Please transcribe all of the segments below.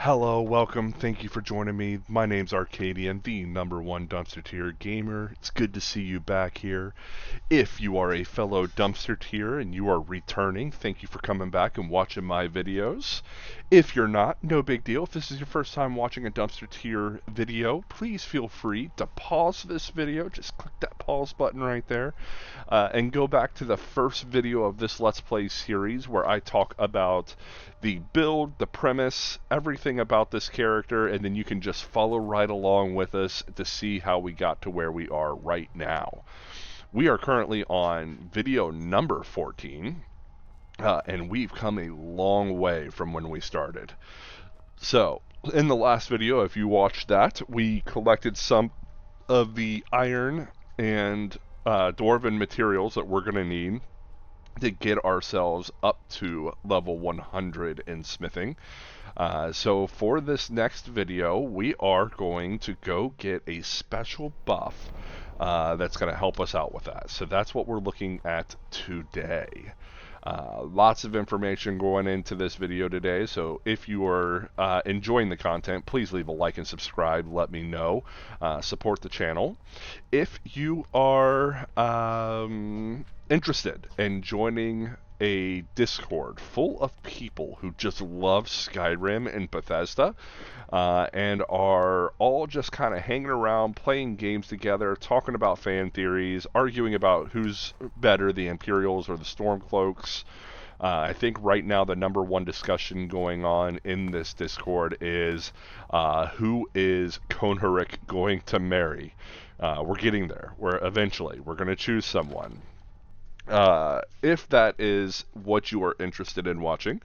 Hello, welcome, thank you for joining me. My name's Arcadian, the #1 dumpster tier gamer. It's good to see you back here. If you are a fellow dumpster tier and you are returning, thank you for coming back and watching my videos. If you're not, no big deal. If this is your first time watching a dumpster tier video, please feel free to pause this video. Just click that pause button right there and go back to the first video of this Let's Play series where I talk about the build, the premise, everything about this character, and then you can just follow right along with us to see how we got to where we are right now. We are currently on video number 14, and we've come a long way from when we started. So, in the last video, if you watched that, we collected some of the iron and dwarven materials that we're going to need to get ourselves up to level 100 in smithing. So for this next video, we are going to go get a special buff that's going to help us out with that. So that's what we're looking at today. Lots of information going into this video today, so if you are enjoying the content, please leave a like and subscribe. Let me know. Support the channel. If you are interested in joining a Discord full of people who just love Skyrim and Bethesda and are all just kind of hanging around, playing games together, talking about fan theories, arguing about who's better, the Imperials or the Stormcloaks. I think right now the #1 discussion going on in this Discord is who is Konharik going to marry? We're getting there. We're going to choose someone. If that is what you are interested in watching,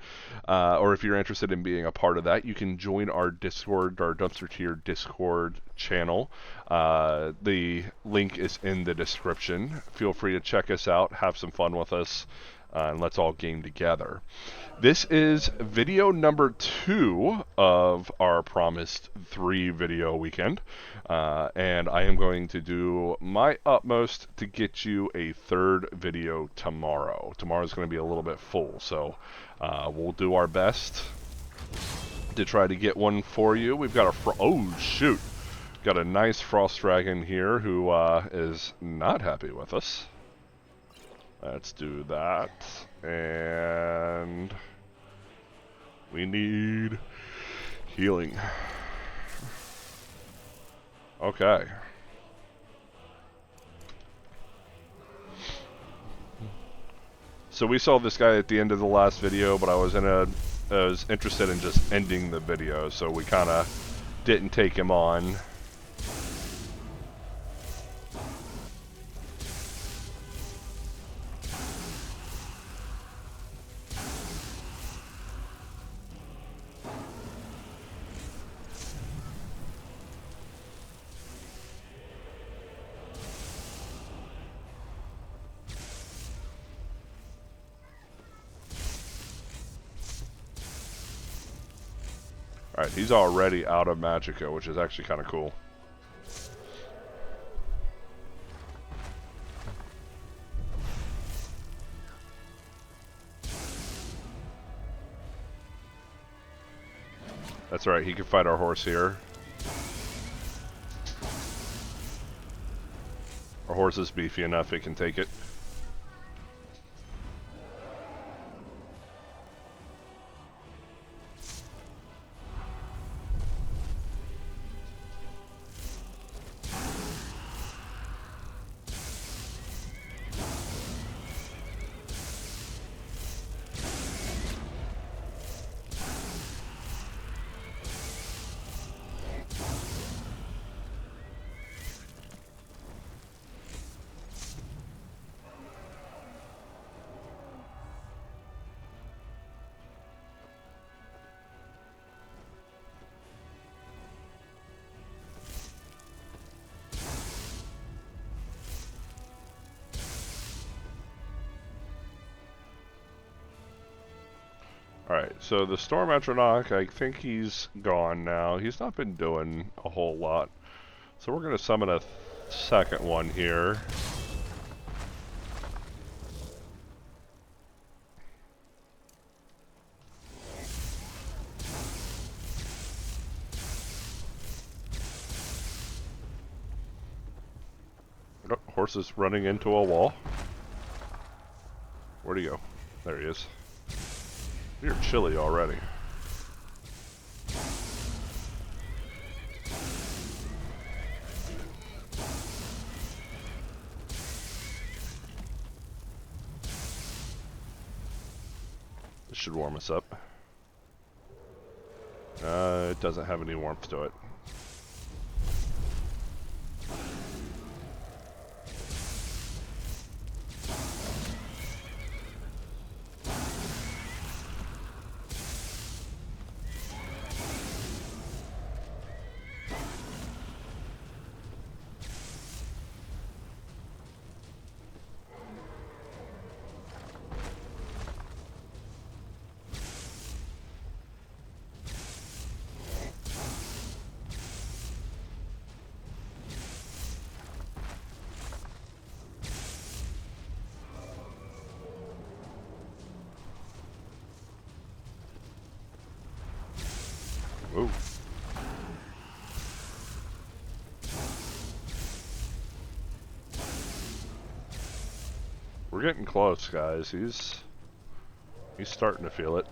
or if you're interested in being a part of that, you can join our Discord, our Dumpster Tier Discord channel. The link is in the description. Feel free to check us out, have some fun with us, and let's all game together. This is video number 2 of our promised 3 video weekend, and I am going to do my utmost to get you a 3rd video tomorrow. Tomorrow's going to be a little bit full, so we'll do our best to try to get one for you. We've got oh shoot, got a nice frost dragon here who is not happy with us. Let's do that. And we need healing. Okay. So we saw this guy at the end of the last video, but I was interested in just ending the video, so we kind of didn't take him on. Alright, he's already out of Magicka, which is actually kind of cool. That's right, he can fight our horse here. Our horse is beefy enough, it can take it. Alright, so the Storm Atronach, I think he's gone now. He's not been doing a whole lot. So we're going to summon a second one here. horse is running into a wall. Where'd he go? There he is. You're chilly already. This should warm us up. It doesn't have any warmth to it. Ooh. We're getting close, guys. He's starting to feel it.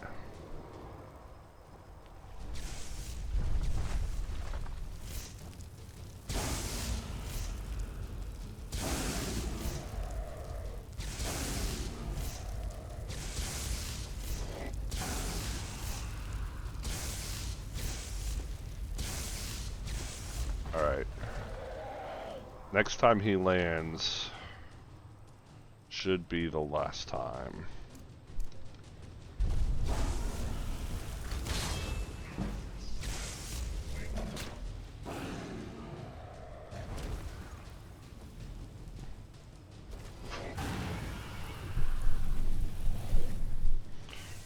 Alright. Next time he lands should be the last time.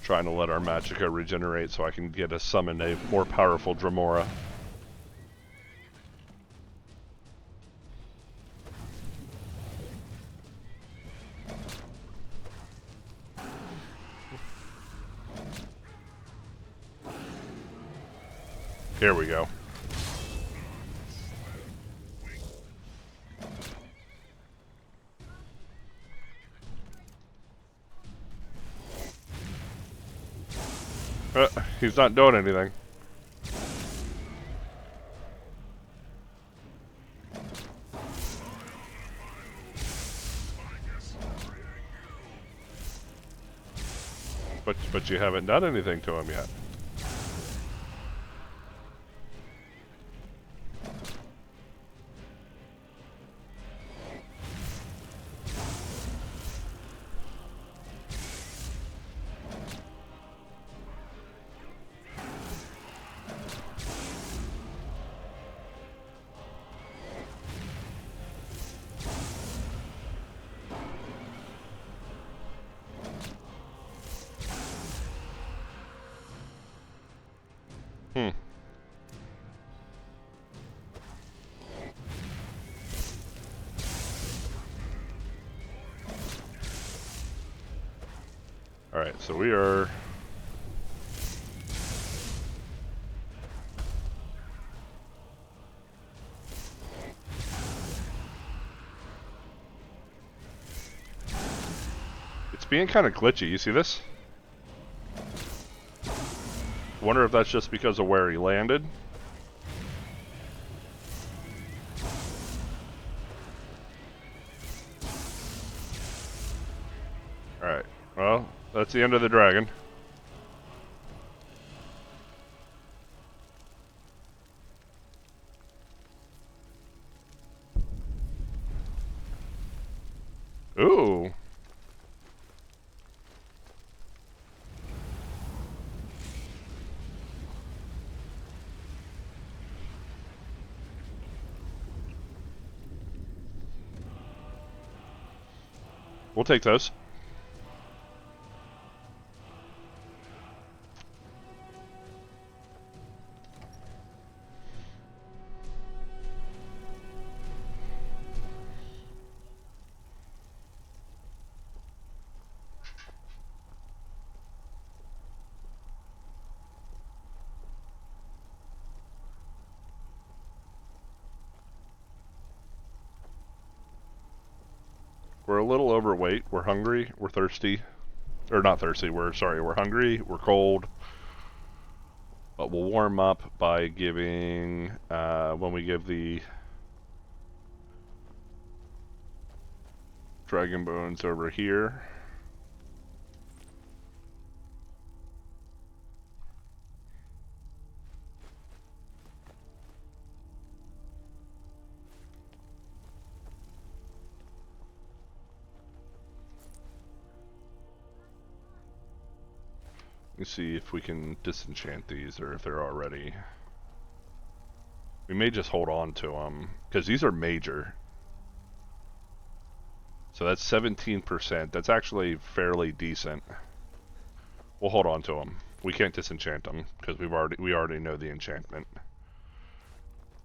Trying to let our magicka regenerate so I can get a summon a more powerful Dremora. Here we go. He's not doing anything. But you haven't done anything to him yet. Alright, so we are... It's being kind of glitchy, you see this? Wonder if that's just because of where he landed. Alright, well, that's the end of the dragon. Ooh. We'll take those. we're a little overweight. We're hungry. We're thirsty. Or not thirsty. We're hungry. We're cold. But we'll warm up by giving, when we give the Dragonbones over here. Let's see if we can disenchant these, or if they're already... We may just hold on to them, because these are major. So that's 17%. That's actually fairly decent. We'll hold on to them. We can't disenchant them, because we already know the enchantment.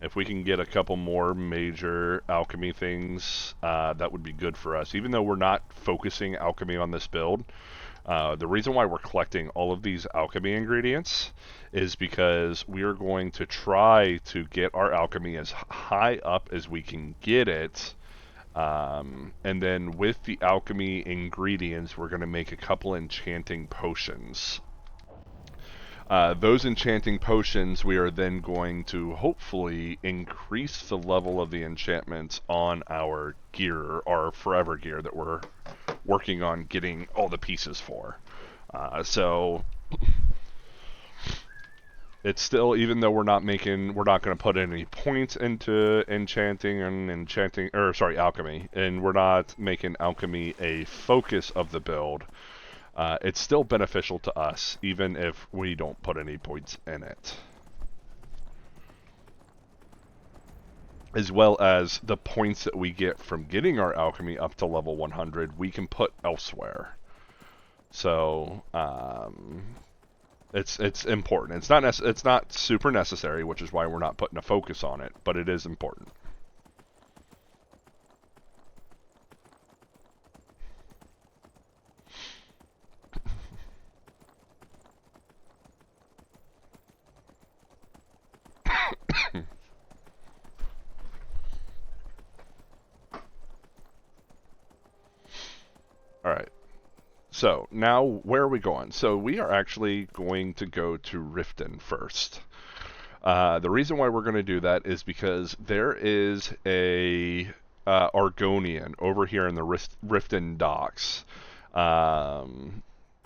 If we can get a couple more major alchemy things, that would be good for us. Even though we're not focusing alchemy on this build, the reason why we're collecting all of these alchemy ingredients is because we are going to try to get our alchemy as high up as we can get it. And then with the alchemy ingredients, we're going to make a couple enchanting potions. Those enchanting potions, we are then going to hopefully increase the level of the enchantments on our gear, our forever gear that we're working on getting all the pieces for. So it's still, even though we're not going to put any points into alchemy, and we're not making alchemy a focus of the build. It's still beneficial to us, even if we don't put any points in it. As well as the points that we get from getting our alchemy up to level 100, we can put elsewhere. So, it's important. It's not super necessary, which is why we're not putting a focus on it, but it is important. Alright, so now where are we going? So we are actually going to go to Riften first. The reason why we're going to do that is because there is a Argonian over here in the Riften docks.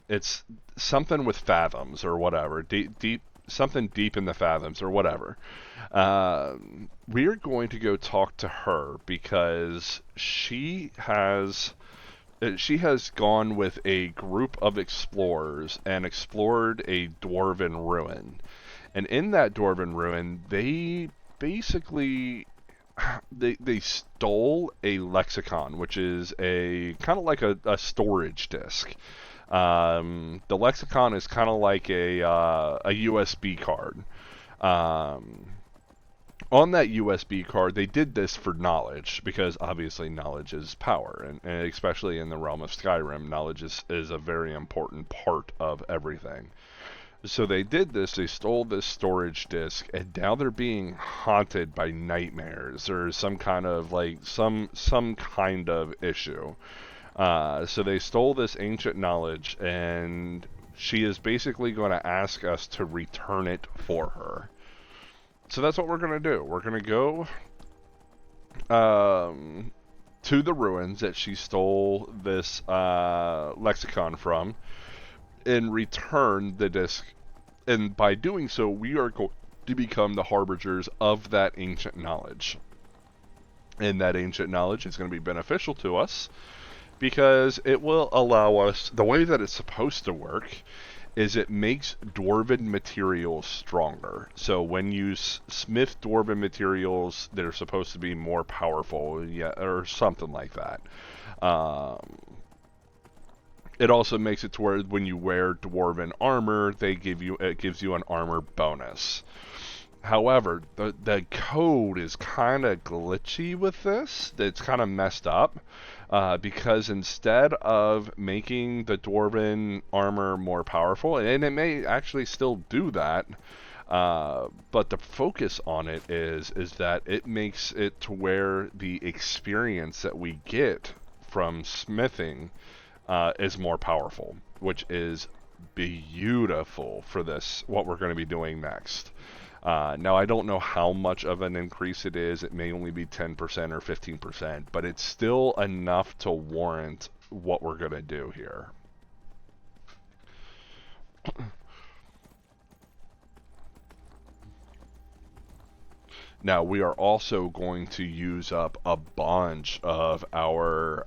It's something with fathoms or whatever, something deep in the fathoms or whatever. We're going to go talk to her because she has gone with a group of explorers and explored a dwarven ruin. And in that dwarven ruin, they basically they stole a lexicon, which is a kind of like a storage disk. The lexicon is kind of like a USB card. On that USB card, they did this for knowledge, because obviously knowledge is power, and especially in the realm of Skyrim, knowledge is a very important part of everything. So they did this, they stole this storage disk, and now they're being haunted by nightmares, or some kind of, some kind of issue. So they stole this ancient knowledge, and she is basically going to ask us to return it for her. So that's what we're going to do. We're going to go to the ruins that she stole this lexicon from and return the disc. And by doing so, we are going to become the harbingers of that ancient knowledge. And that ancient knowledge is going to be beneficial to us because it will allow us, the way that it's supposed to work is it makes dwarven materials stronger. So when you smith dwarven materials, they're supposed to be more powerful, or something like that. It also makes it to where when you wear dwarven armor, it gives you an armor bonus. However, the code is kind of glitchy with this. It's kind of messed up. Because instead of making the dwarven armor more powerful, and it may actually still do that, but the focus on it is that it makes it to where the experience that we get from smithing is more powerful, which is beautiful for this, what we're going to be doing next. Now, I don't know how much of an increase it is. It may only be 10% or 15%, but it's still enough to warrant what we're going to do here. Now, we are also going to use up a bunch of our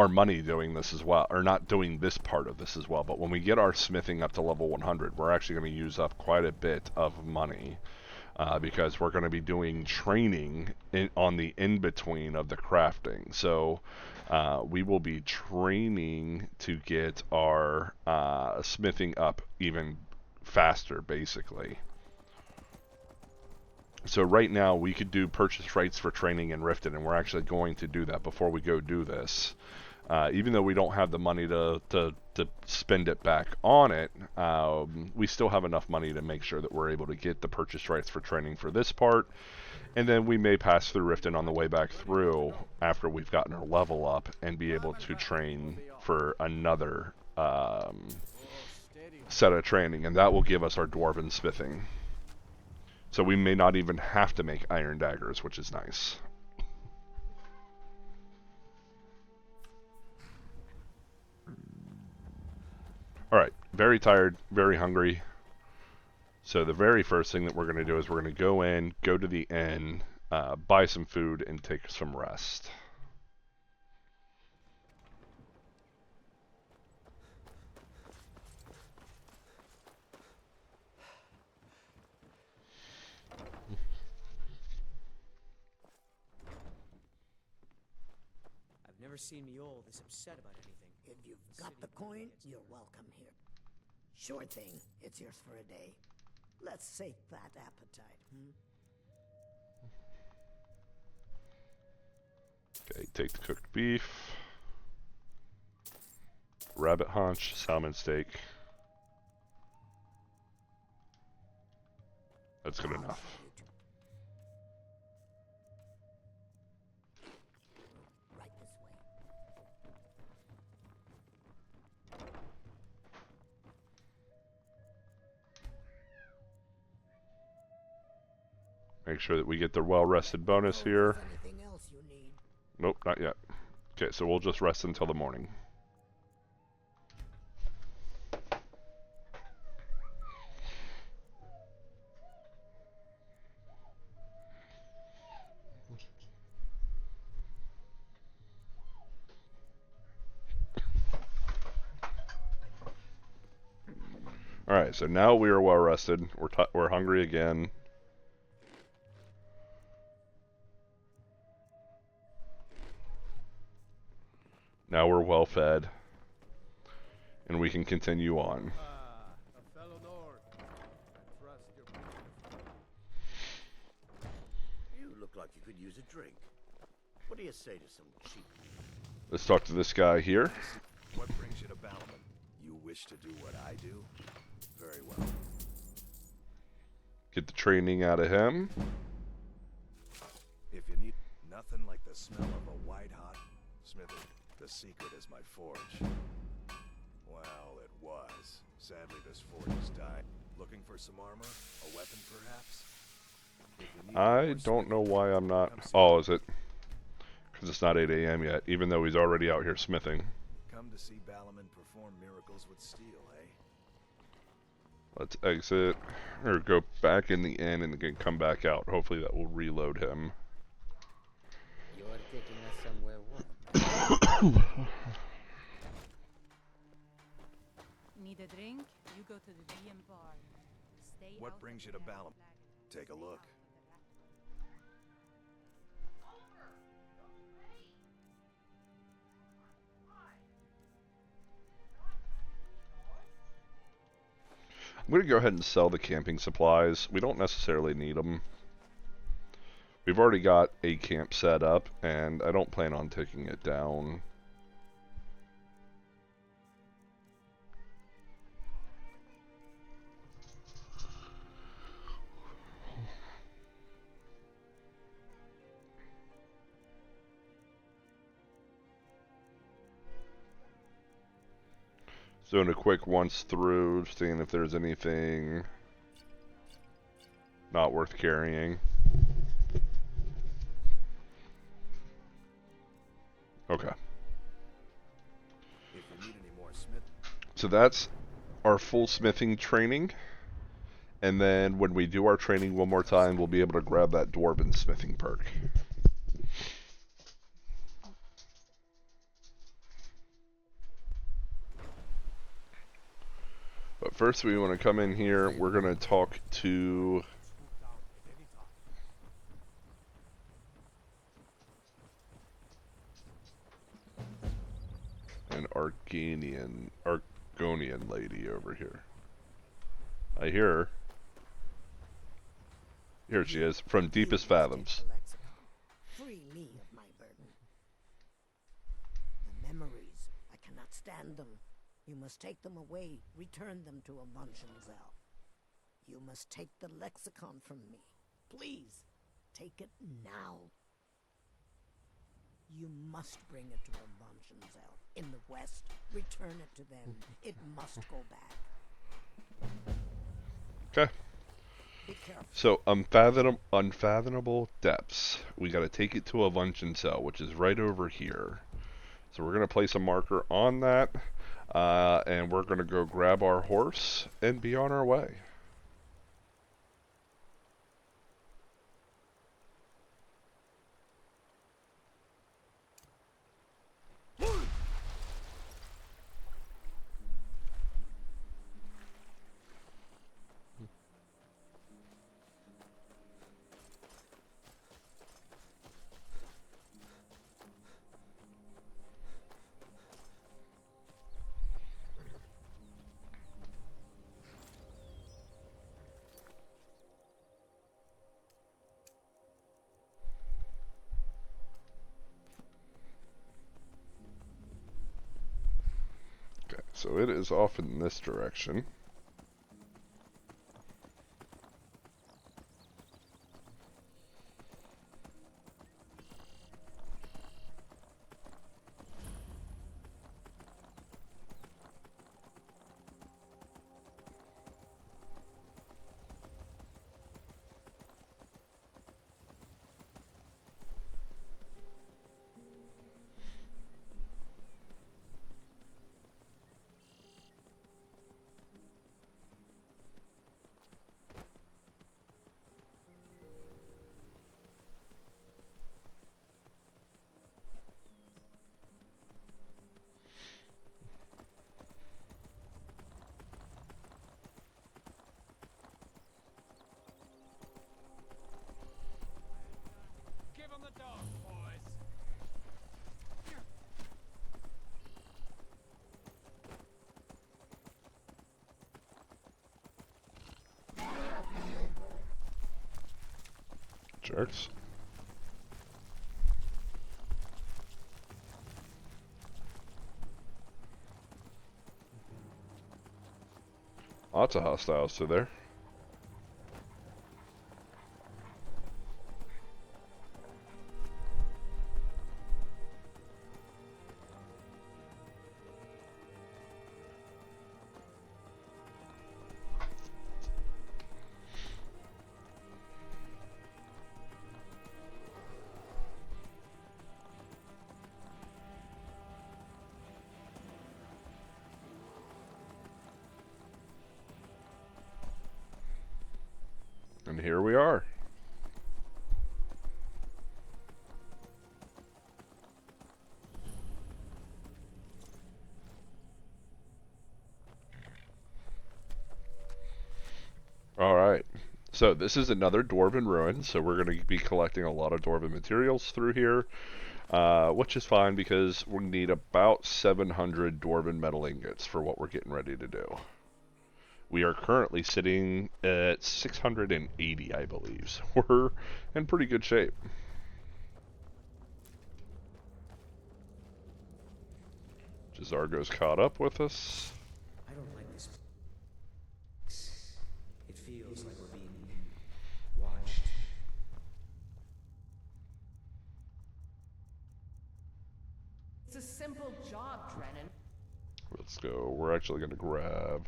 money doing this as well, or not doing this part of this as well, but when we get our smithing up to level 100, we're actually going to use up quite a bit of money, because we're going to be doing training on the in-between of the crafting. So we will be training to get our smithing up even faster, basically. So right now we could do purchase rights for training in Riften, and we're actually going to do that before we go do this. Even though we don't have the money to spend it back on it, we still have enough money to make sure that we're able to get the purchase rights for training for this part. And then we may pass through Riften on the way back through after we've gotten our level up and be able to train for another set of training, and that will give us our dwarven smithing. So we may not even have to make iron daggers, which is nice. Alright, very tired, very hungry. So the very first thing that we're going to do is we're going to go in, go to the inn, buy some food, and take some rest. I've never seen me all this upset about anything. If you've got the coin, you're welcome here. Sure thing, it's yours for a day. Let's sate that appetite, Okay, take the cooked beef, rabbit haunch, salmon steak. That's good enough. Right this way. Make sure that we get the well-rested bonus here. Anything else you need? Nope, not yet. Okay, so we'll just rest until the morning. Alright, so now we are well rested. We're hungry again. Now we're well fed. And we can continue on. A fellow Nord. I trust your You look like you could use a drink. What do you say to some cheap? Let's talk to this guy here. What brings you to Balliman? You wish to do what I do? Very well. Get the training out of him. If you need nothing like the smell of a white-hot smithy, the secret is my forge. Well, it was. Sadly, this forge has died. Looking for some armor? A weapon, perhaps? I don't know why I'm not... Oh, is it? Because it's not 8 a.m. yet, even though he's already out here smithing. Come to see Balliman perform miracles with steel, eh? Let's exit, or go back in the inn and then come back out. Hopefully that will reload him. You are taking us somewhere warm. Need a drink? You go to the DM bar. Stay What out brings of you to the Balliman? flag. Take a look. I'm going to go ahead and sell the camping supplies. We don't necessarily need them. We've already got a camp set up, and I don't plan on taking it down. Doing a quick once through, seeing if there's anything not worth carrying. Okay. If you need any more smith, So that's our full smithing training. And then when we do our training one more time, we'll be able to grab that dwarven smithing perk. But first we want to come in here, we're going to talk to an Argonian lady over here. I hear her. Here she is, from Deepest Fathoms. Free me of my burden. The memories, I cannot stand them. You must take them away, return them to Avuntionzel. You must take the lexicon from me. Please, take it now. You must bring it to Avuntionzel. In the west, return it to them. It must go back. Okay. Be careful. So, unfathomable depths. We got to take it to Avuntionzel, which is right over here. So we're going to place a marker on that, and we're going to go grab our horse and be on our way. Okay, so it is off in this direction. Give him the dog, boys. Jerks. Lots of hostiles to there. And here we are. Alright, so this is another Dwarven Ruin, so we're going to be collecting a lot of Dwarven materials through here, which is fine because we need about 700 Dwarven metal ingots for what we're getting ready to do. We are currently sitting at 680, I believe, so we're in pretty good shape. Jazargo's caught up with us. I don't like this. It feels like we're being watched. It's a simple job, Drennan. let's go. We're actually going to grab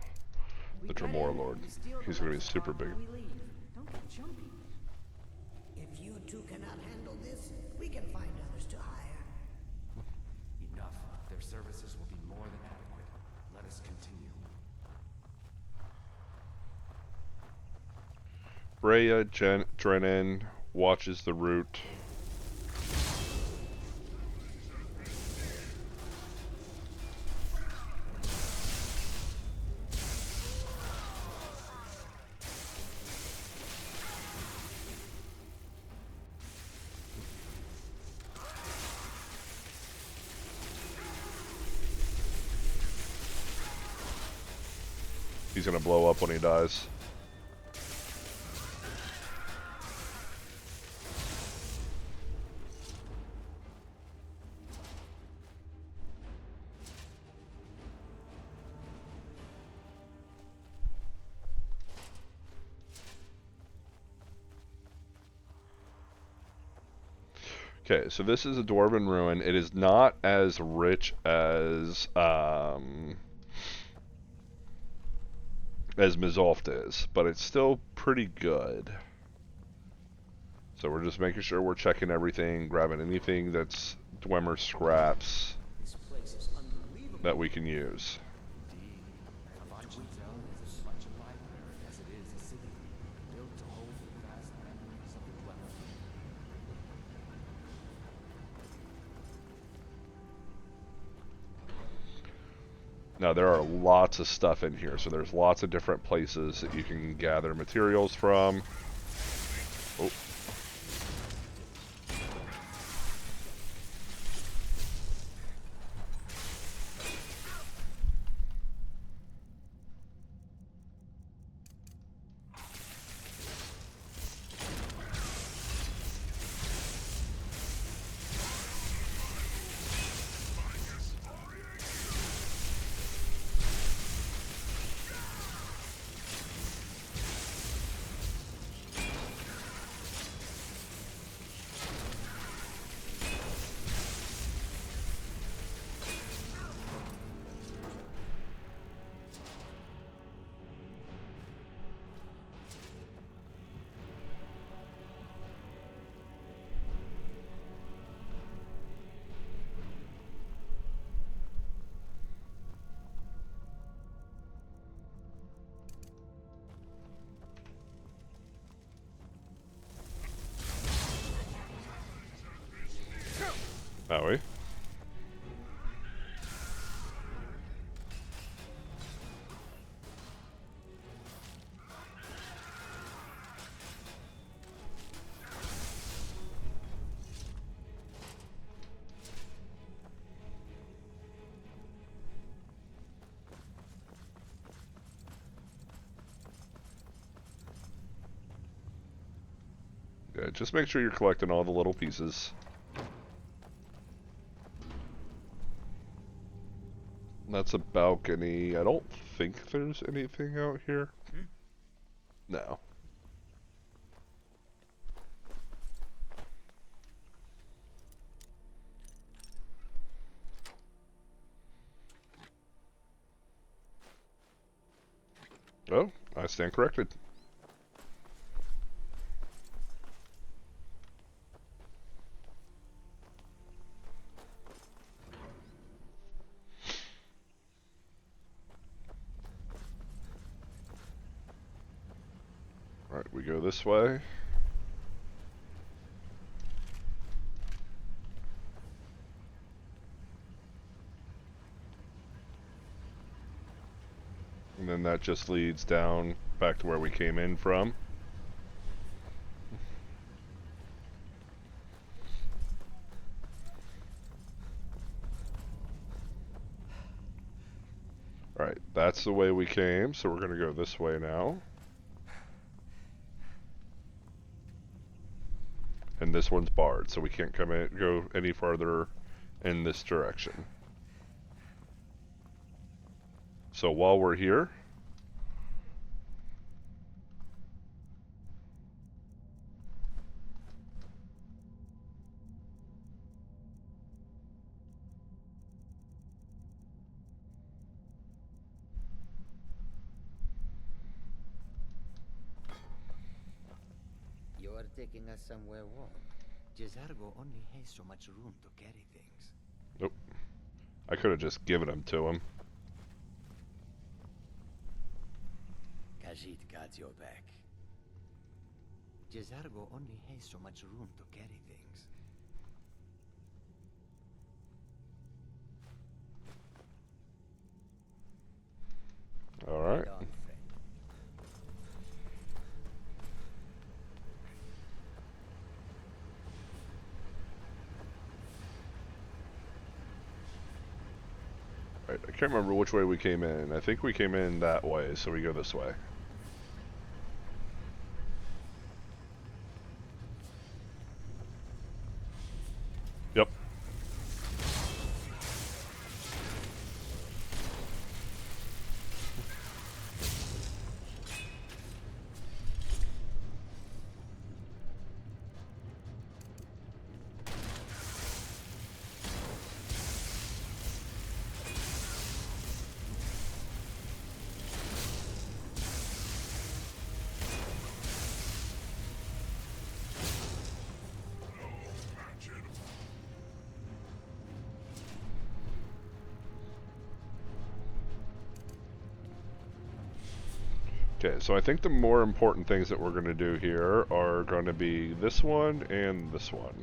We the got Tremor in, Lord. steal the He's going to be lexicon super big. while we leave. Don't get jumpy. If you two cannot handle this, we can find others to hire. Enough. Their services will be more than adequate. Let us continue. Brea Drennan watches the route. He's gonna blow up when he dies. Okay, so this is a dwarven ruin. It is not as rich as Mizolft is, but it's still pretty good. So we're just making sure we're checking everything, grabbing anything that's Dwemer scraps This place is unbelievable. that we can use. Indeed, Avanchitzel is as much a library as it is a city, built to hold the vast memories of the Dwemer. Now there are lots of stuff in here, so there's lots of different places that you can gather materials from. Oh. Maui. Good. Just make sure you're collecting all the little pieces. That's a balcony. I don't think there's anything out here. No. Oh, I stand corrected. Alright, we go this way. And then that just leads down back to where we came in from. Alright, that's the way we came, so we're going to go this way now. And this one's barred, so we can't go any farther in this direction. So while we're here, taking us somewhere warm. Jezargo only has so much room to carry things. Nope. I could have just given them to him. Khajiit got your back. Jezargo only has so much room to carry things. Alright. Right on, friend. Right, I can't remember which way we came in. I think we came in that way, so we go this way. Yep. Okay, so I think the more important things that we're going to do here are going to be this one and this one.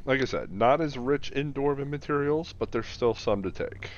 Like I said, not as rich in dwarven materials, but there's still some to take.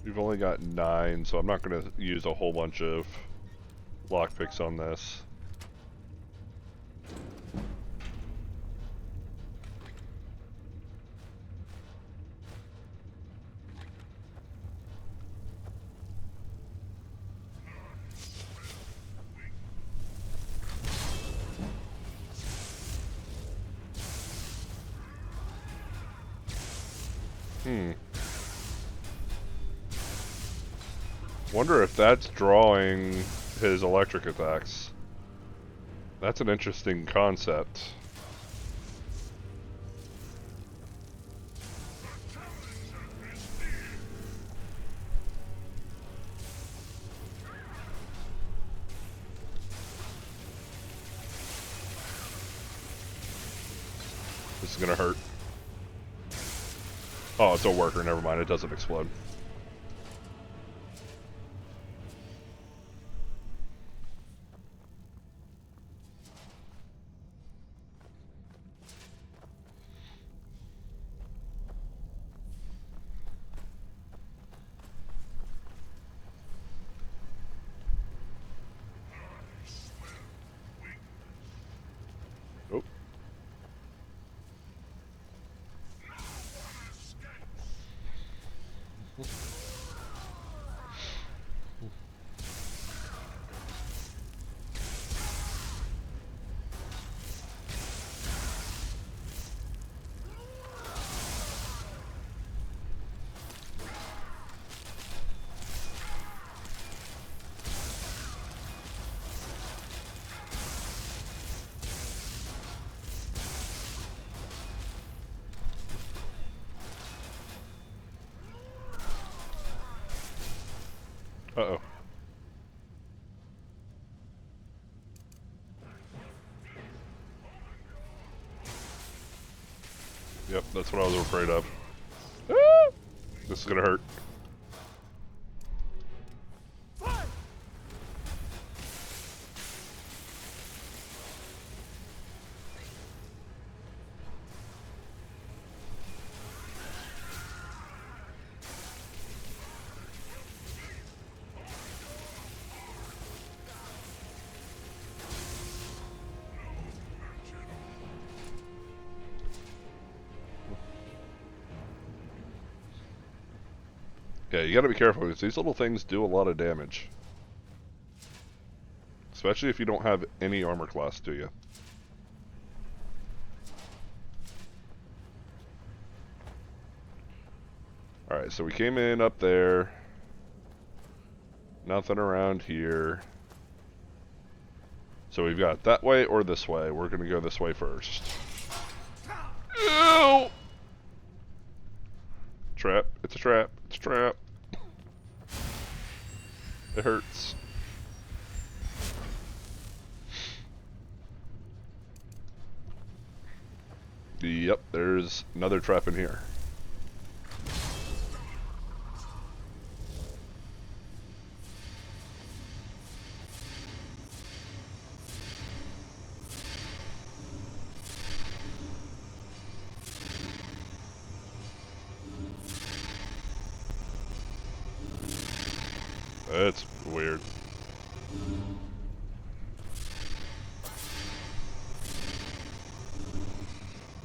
We've only got 9, so I'm not going to use a whole bunch of lockpicks on this. Wonder if that's drawing his electric attacks. That's an interesting concept. This is gonna hurt. Oh, it's a worker, never mind, it doesn't explode. Oh. Uh-oh. Yep, that's what I was afraid of. Ah! This is gonna hurt. Yeah, you gotta be careful because these little things do a lot of damage. Especially if you don't have any armor class, do you? Alright, so we came in up there. Nothing around here. So we've got that way or this way. We're gonna go this way first. Ew! Trap. It's a trap. It's a trap. It hurts. Yep, there's another trap in here. That's weird.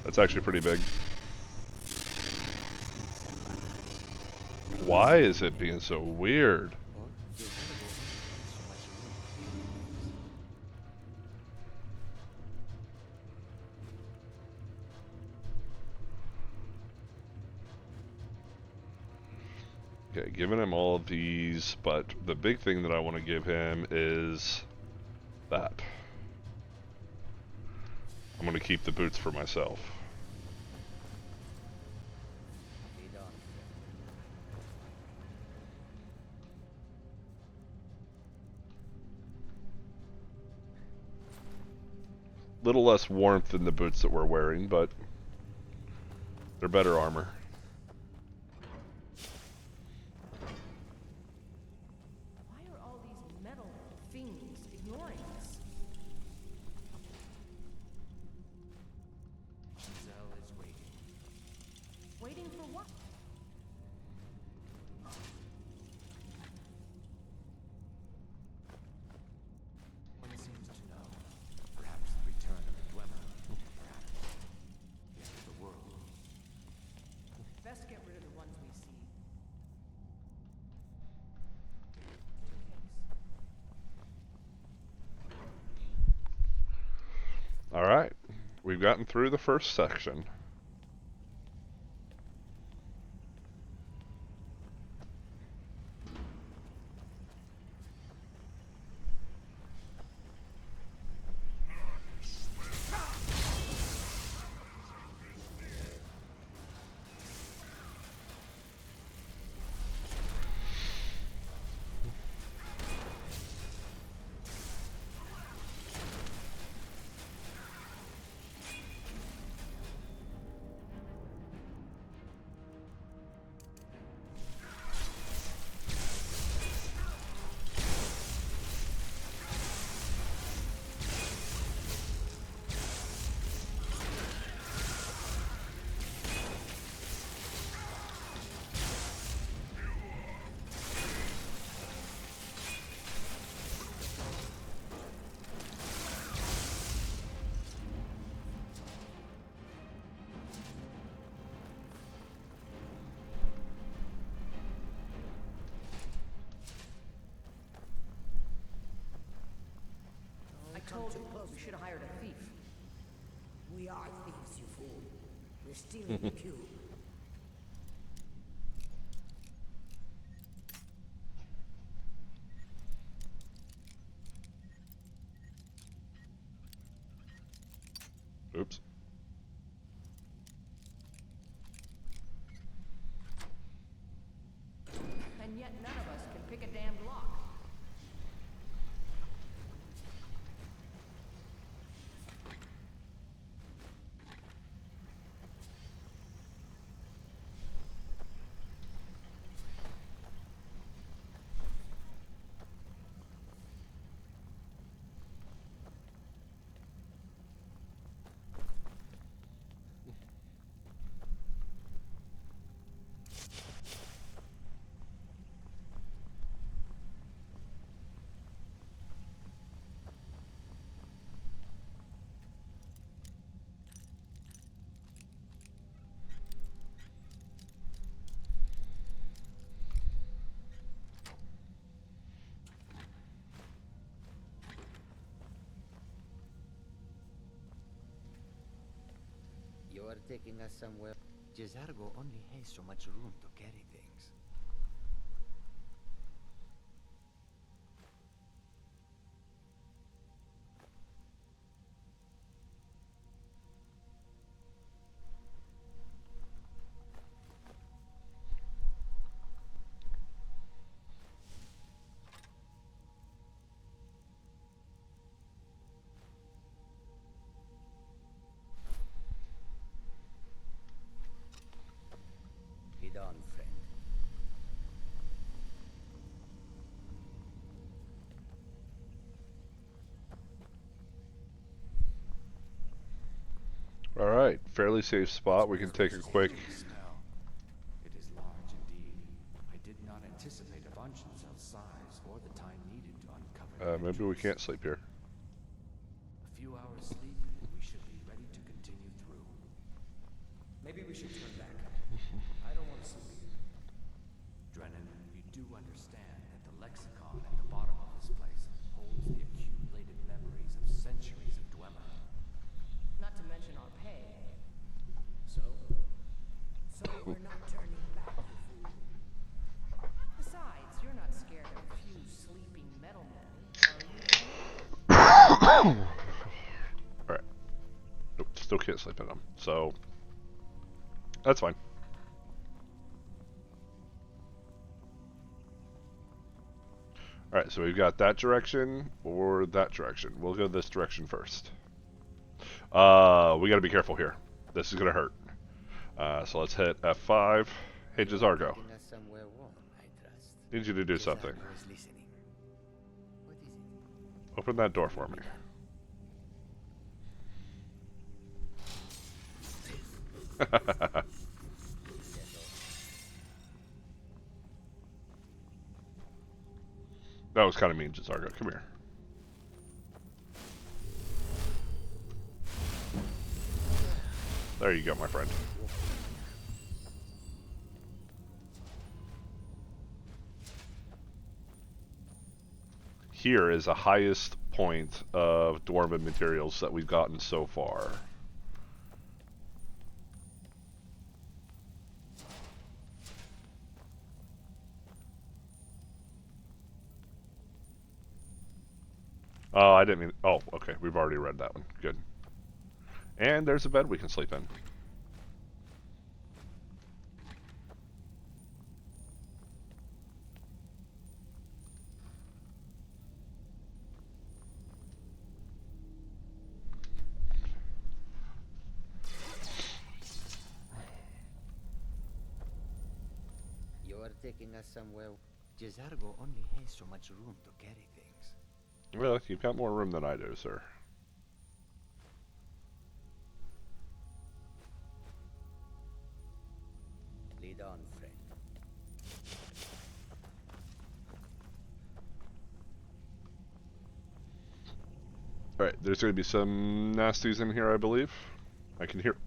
That's actually pretty big. Why is it being so weird? Okay, giving him all of these, but the big thing that I want to give him is that. I'm going to keep the boots for myself. Little less warmth than the boots that we're wearing, but they're better armor. Why are all these metal fiends ignoring us? Giselle is waiting. Waiting for what? One seems to know. Perhaps the return of the Dwemer. Perhaps the end of the world. Best get rid of the ones we see. Alright, we've gotten through the first section. I told you we should have hired a thief. We are thieves, you fool. We're stealing the cube. Oops. And yet none of us can pick pick a damned lock. You are taking us somewhere. Gisargo only has so much room to carry things. Lead on, friend. Alright, fairly safe spot. We can take a quick... Smell. It is large indeed. I did not anticipate a function cell size or the time needed to uncover the maybe we entrance. can't sleep here. A few hours sleep, and we should be ready to continue through. Maybe we should turn back. I don't want to sleep here. Drennan, you do understand that the lexicon at the bottom of this place holds the accumulated memories of centuries of Dwemer. Not to mention our pay. So? So we're not turning back, you fool. Besides, you're not scared of a few sleeping metal men, are you? Alright. Nope, still can't sleep in them. So, that's fine. Alright, so we've got that direction or that direction. We'll go this direction first. We gotta be careful here. This is gonna hurt. So let's hit F5. Hey, Gisargo. Taking us somewhere warm, I trust. Need you to do something. Gisargo is listening. What is it? Open that door for me. That was kind of mean, Gisargo. Come here. There you go, my friend. Here is the highest point of dwarven materials that we've gotten so far. Oh, I didn't mean... Oh, okay. We've already read that one. Good. And there's a bed we can sleep in. You are taking us somewhere. Gisargo only has so much room to carry things. Well, you've got more room than I do, sir. Lead on, friend. Alright, there's going to be some nasties in here, I believe. I can hear...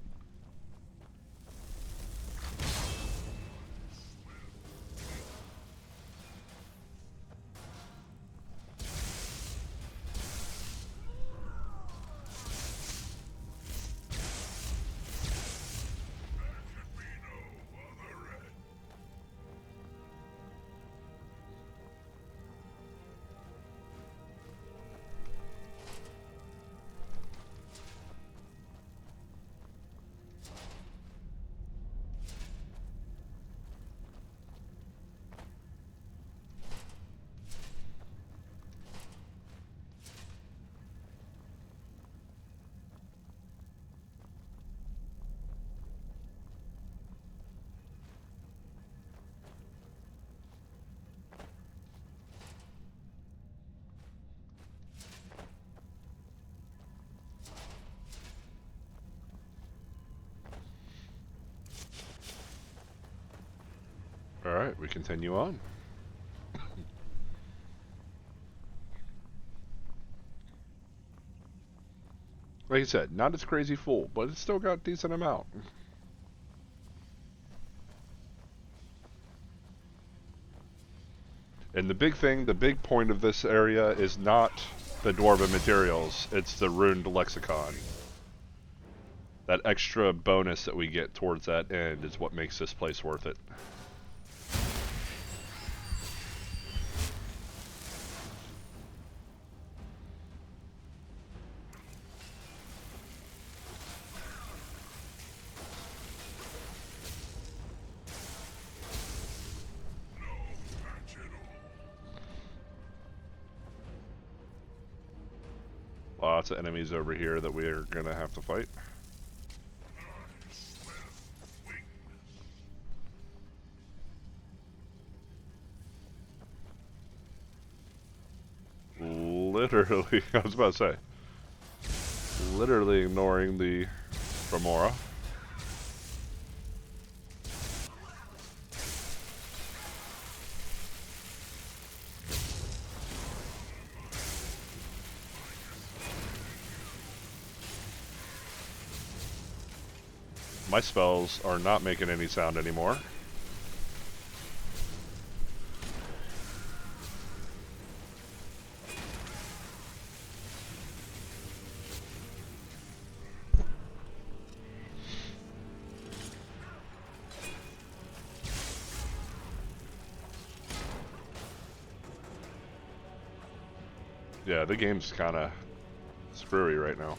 Alright, we continue on. Like I said, not as crazy full, but it's still got a decent amount. And the big thing, the big point of this area is not the Dwarven materials, it's the runed lexicon. That extra bonus that we get towards that end is what makes this place worth it. Lots of enemies over here that we're gonna have to fight. Literally, I was about to say, literally ignoring the Remora. My spells are not making any sound anymore. Yeah, the game's kind of screwy right now.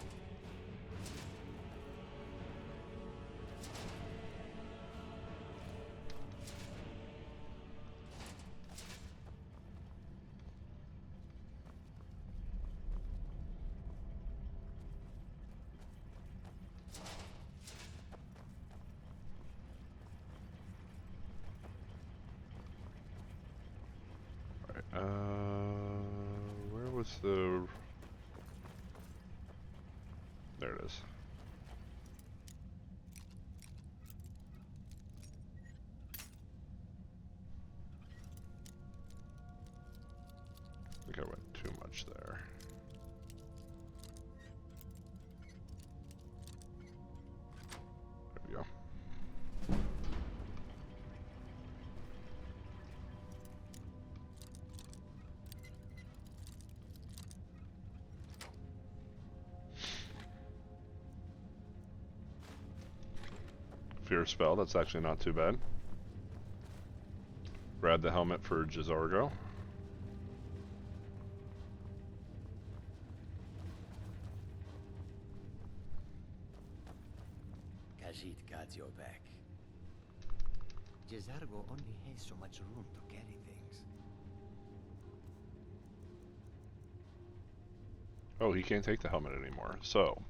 Where was the... There it is. I think I went too much there. There we go. Fear spell, that's actually not too bad. Grab the helmet for Jizargo. Khajiit got your back. Jizargo only has so much room to carry things. Oh, he can't take the helmet anymore. So,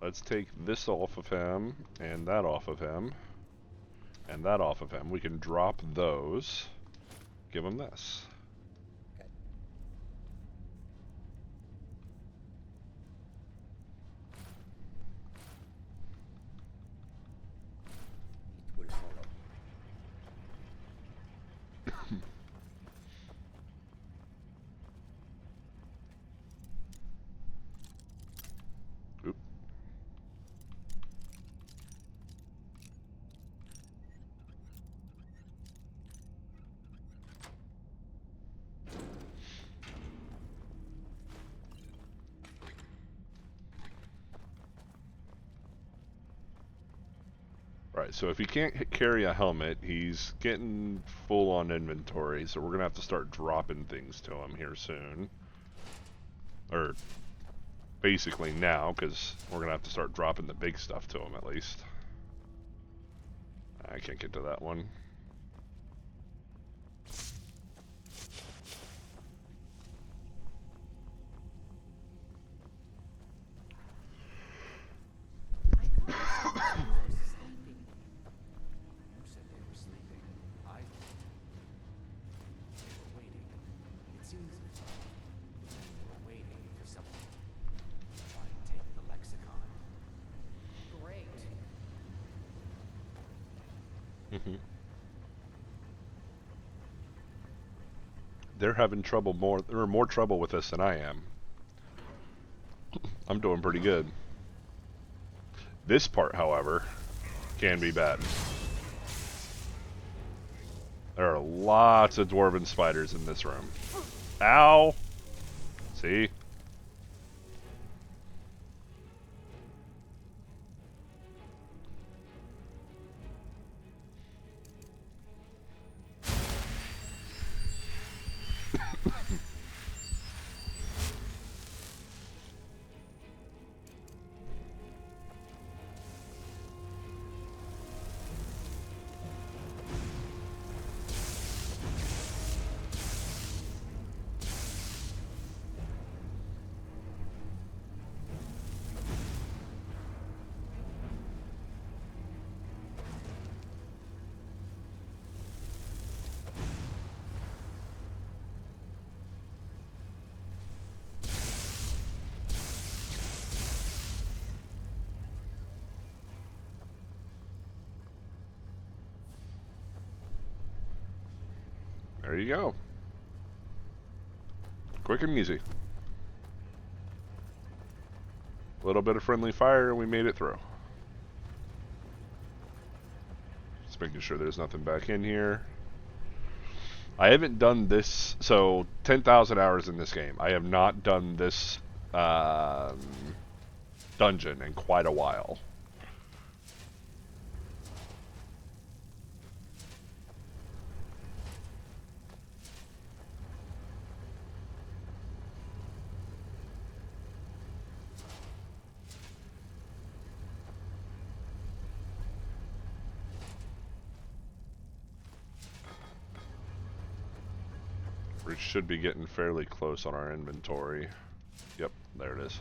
let's take this off of him, and that off of him, and that off of him. We can drop those. Give him this. It will follow. Oop. Right, so if he can't carry a helmet, he's getting full on inventory, so we're going to have to start dropping things to him here soon. Or, basically now, because we're going to have to start dropping the big stuff to him at least. I can't get to that one. You said they were sleeping. I thought they were waiting. It seems they were waiting for someone to try and take the lexicon. Great. they're having trouble more. They're more trouble with us than I am. I'm doing pretty good. This part, however, can be bad. There are lots of dwarven spiders in this room. Ow! See? There you go. Quick and easy. A little bit of friendly fire and we made it through. Just making sure there's nothing back in here. I haven't done this, so 10,000 hours in this game. I have not done this dungeon in quite a while. We should be getting fairly close on our inventory. Yep, there it is.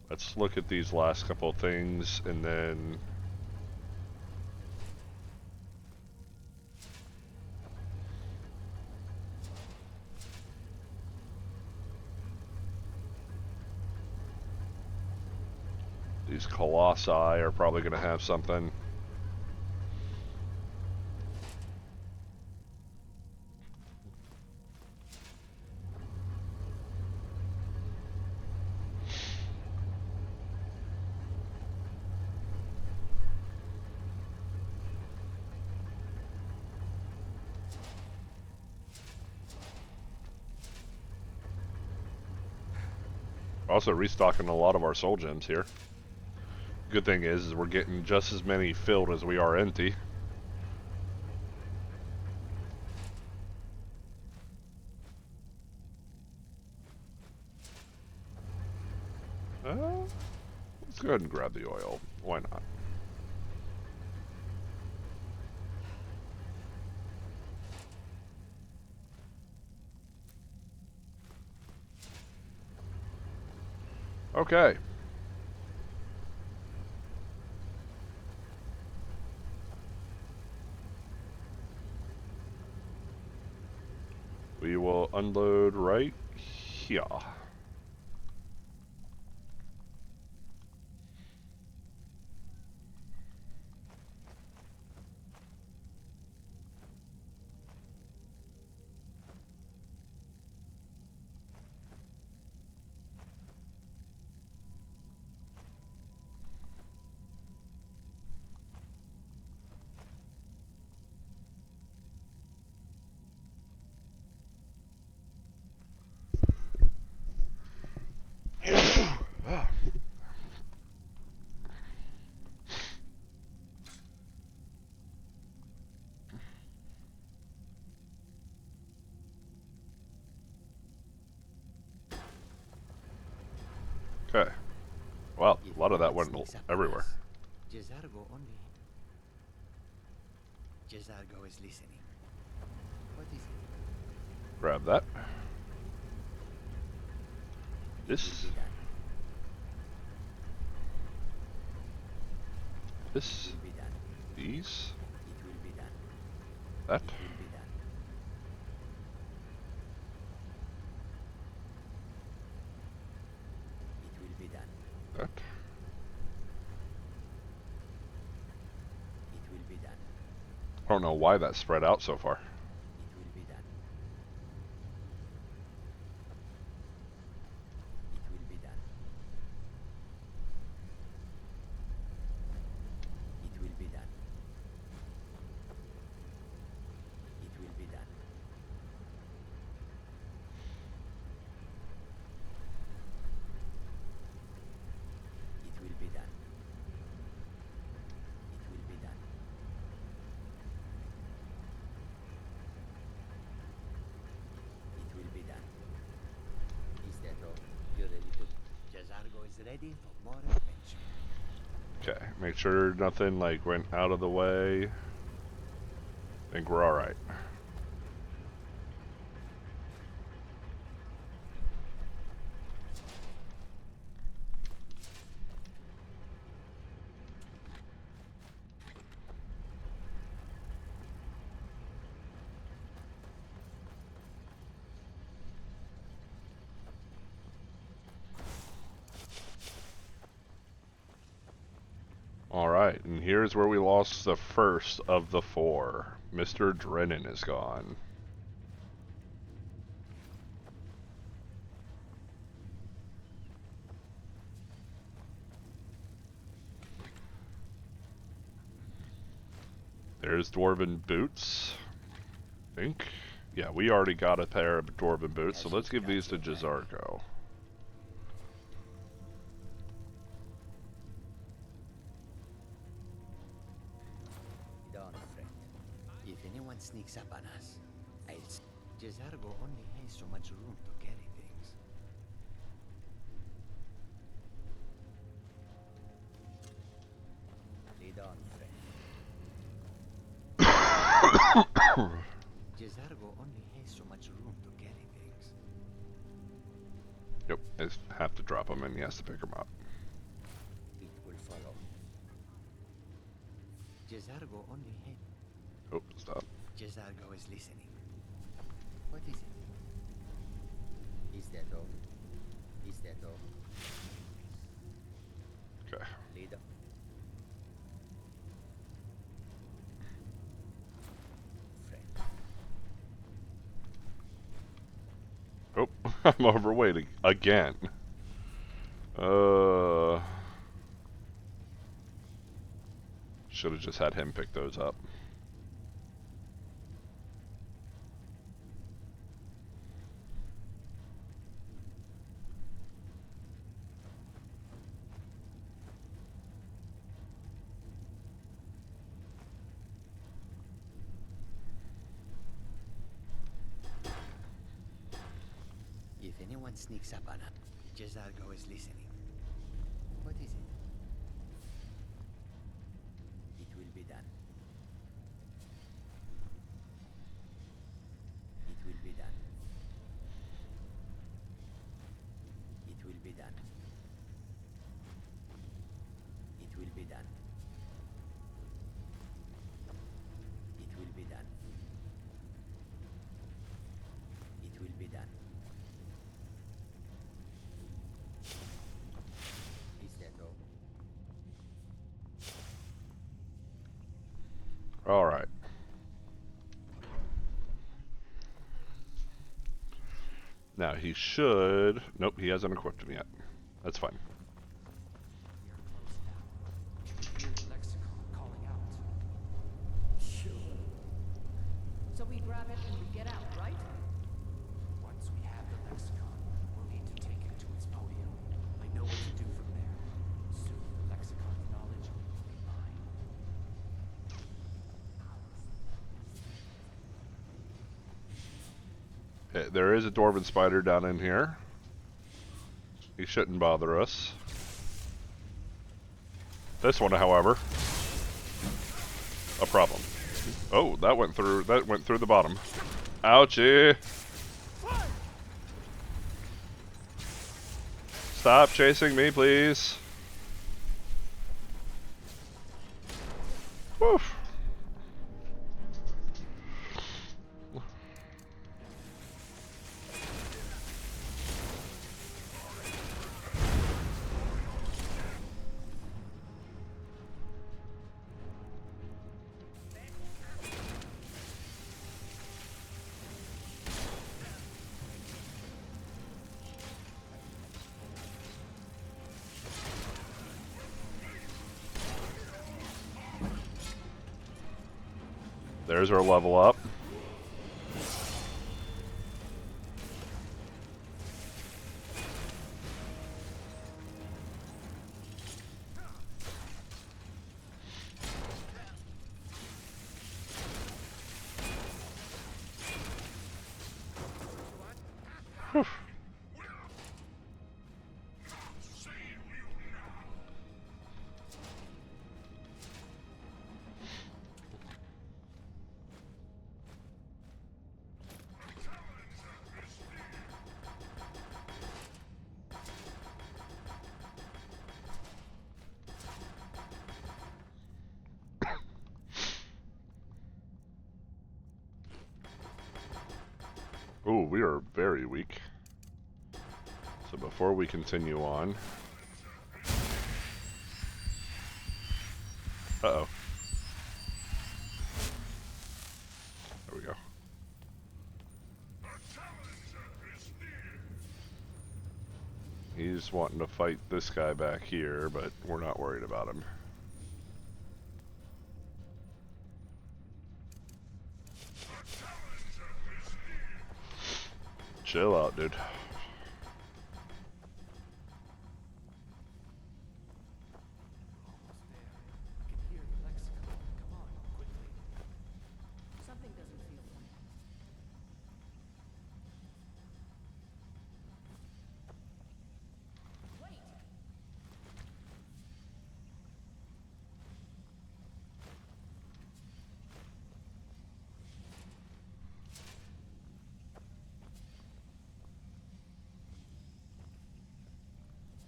Let's look at these last couple things and then... These colossi are probably going to have something. Also restocking a lot of our soul gems here. Good thing is we're getting just as many filled as we are empty. Let's go ahead and grab the oil. Why not? Okay. We will unload right here. Okay. Well, a lot of that went everywhere. Jezargo only. Jezargo is listening. What is it? Grab that. This. This. It will be done. These. It will be done. That. It will be done. It will be done. That. It will be done. I don't know why that spread out so far. It will be done. It will be done. It will be done. It will be done. It will be done. It will be done. It will be done. Is that all? You're ready to... Jazargo is ready for more adventure. Okay, make sure nothing like went out of the way. I think we're alright. Alright, and here's where we lost the first of the four. Mr. Drennan is gone. There's Dwarven boots. I think. Yeah, we already got a pair of Dwarven boots, so let's give these to Jazargo. Don't fret. If anyone sneaks up on us, Jazargo only has so much room to carry things. Lead on, friend. Jazargo only has so much room to carry things. Yep, I have to drop them and he has to pick them up. It will follow. Jazargo only has... Oh, stop. Jazargo is listening. What is it? Is that all? Is that all? Okay. Leader. Friend. Oh, I'm overweight again. Should have just had him pick those up. If anyone sneaks up on us, Jazargo is listening. What is it? It will be done. It will be done. It will be done. It will be done. It will be done. It will be done. Is that all? Alright. Now he should... Nope, he hasn't equipped them yet. That's fine. We are close now. You can hear the lexicon calling out. Sure. So we grab it and we get out, right? Once we have the lexicon, we'll need to take it to its podium. I know what to do from there. Soon the lexicon's knowledge will be mine. Okay, there is a Dwarven spider down in here. He shouldn't bother us. This one, however, a problem. Oh, that went through the bottom. Ouchie! Stop chasing me, please. Woof. There's our level up. Whew. Ooh, we are very weak. So before we continue on... Uh-oh. There we go. He's wanting to fight this guy back here, but we're not worried about him. Chill out, dude. Almost there. I can hear the lexicon. Come on, quickly. Something doesn't feel right. Wait!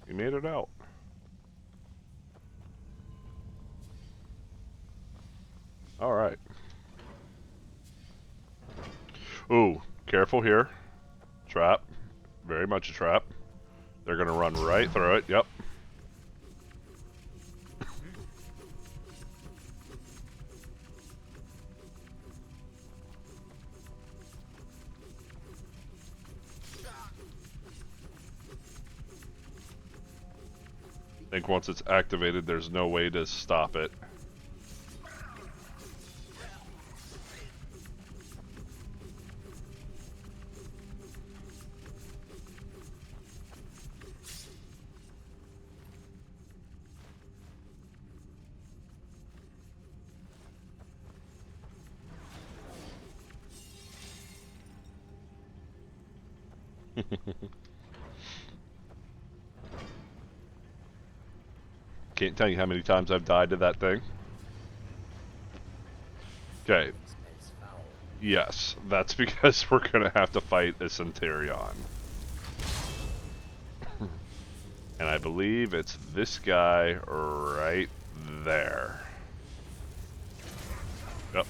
You made it out. Alright. Ooh, careful here. Trap. Very much a trap. They're gonna run right through it, yep. I think once it's activated, there's no way to stop it. Can't tell you how many times I've died to that thing. Okay. Smells foul. Yes, that's because we're gonna have to fight a Centurion. And I believe it's this guy right there. Yep.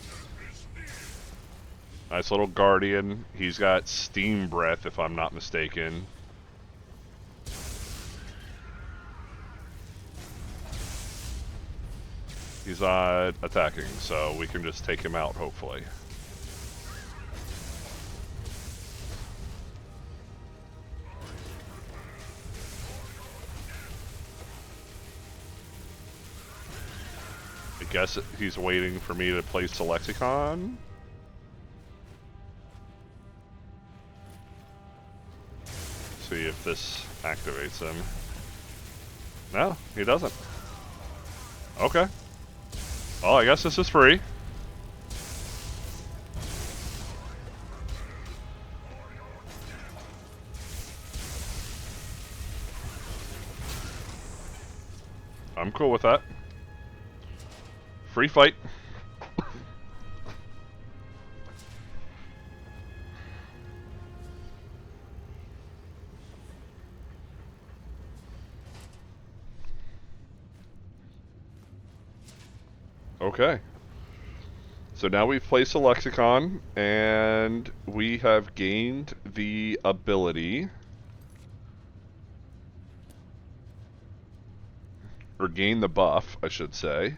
Nice little guardian. He's got steam breath, if I'm not mistaken. He's not attacking, so we can just take him out, hopefully. I guess he's waiting for me to place the lexicon. See if this activates him. No, he doesn't. Okay. Well, I guess this is free. I'm cool with that. Free fight. Okay. So now we've placed a lexicon, and we have gained the ability, or gained the buff, I should say.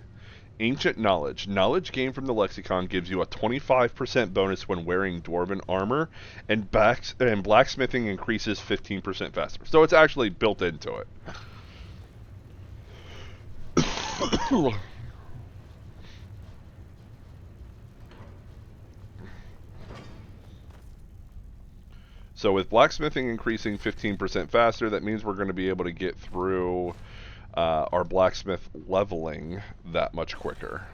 Ancient Knowledge. Knowledge gained from the lexicon gives you a 25% bonus when wearing dwarven armor, and blacksmithing increases 15% faster. So it's actually built into it. So with blacksmithing increasing 15% faster, that means we're going to be able to get through our blacksmith leveling that much quicker.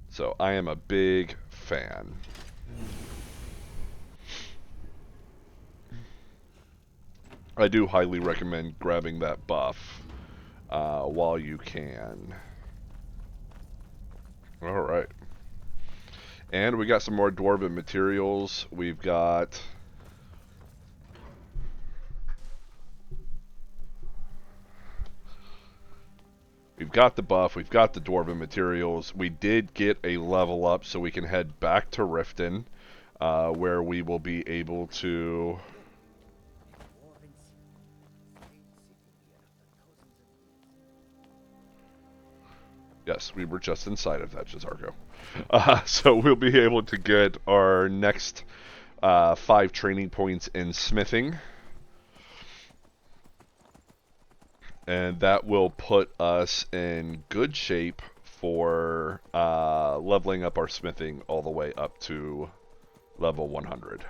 So I am a big fan. I do highly recommend grabbing that buff while you can. Alright. And we got some more dwarven materials. We've got... We've got the buff, we've got the dwarven materials. We did get a level up, so we can head back to Riften, where we will be able to... Yes, we were just inside of that, Jazargo. So we'll be able to get our next 5 training points in smithing. And that will put us in good shape for leveling up our smithing all the way up to level 100.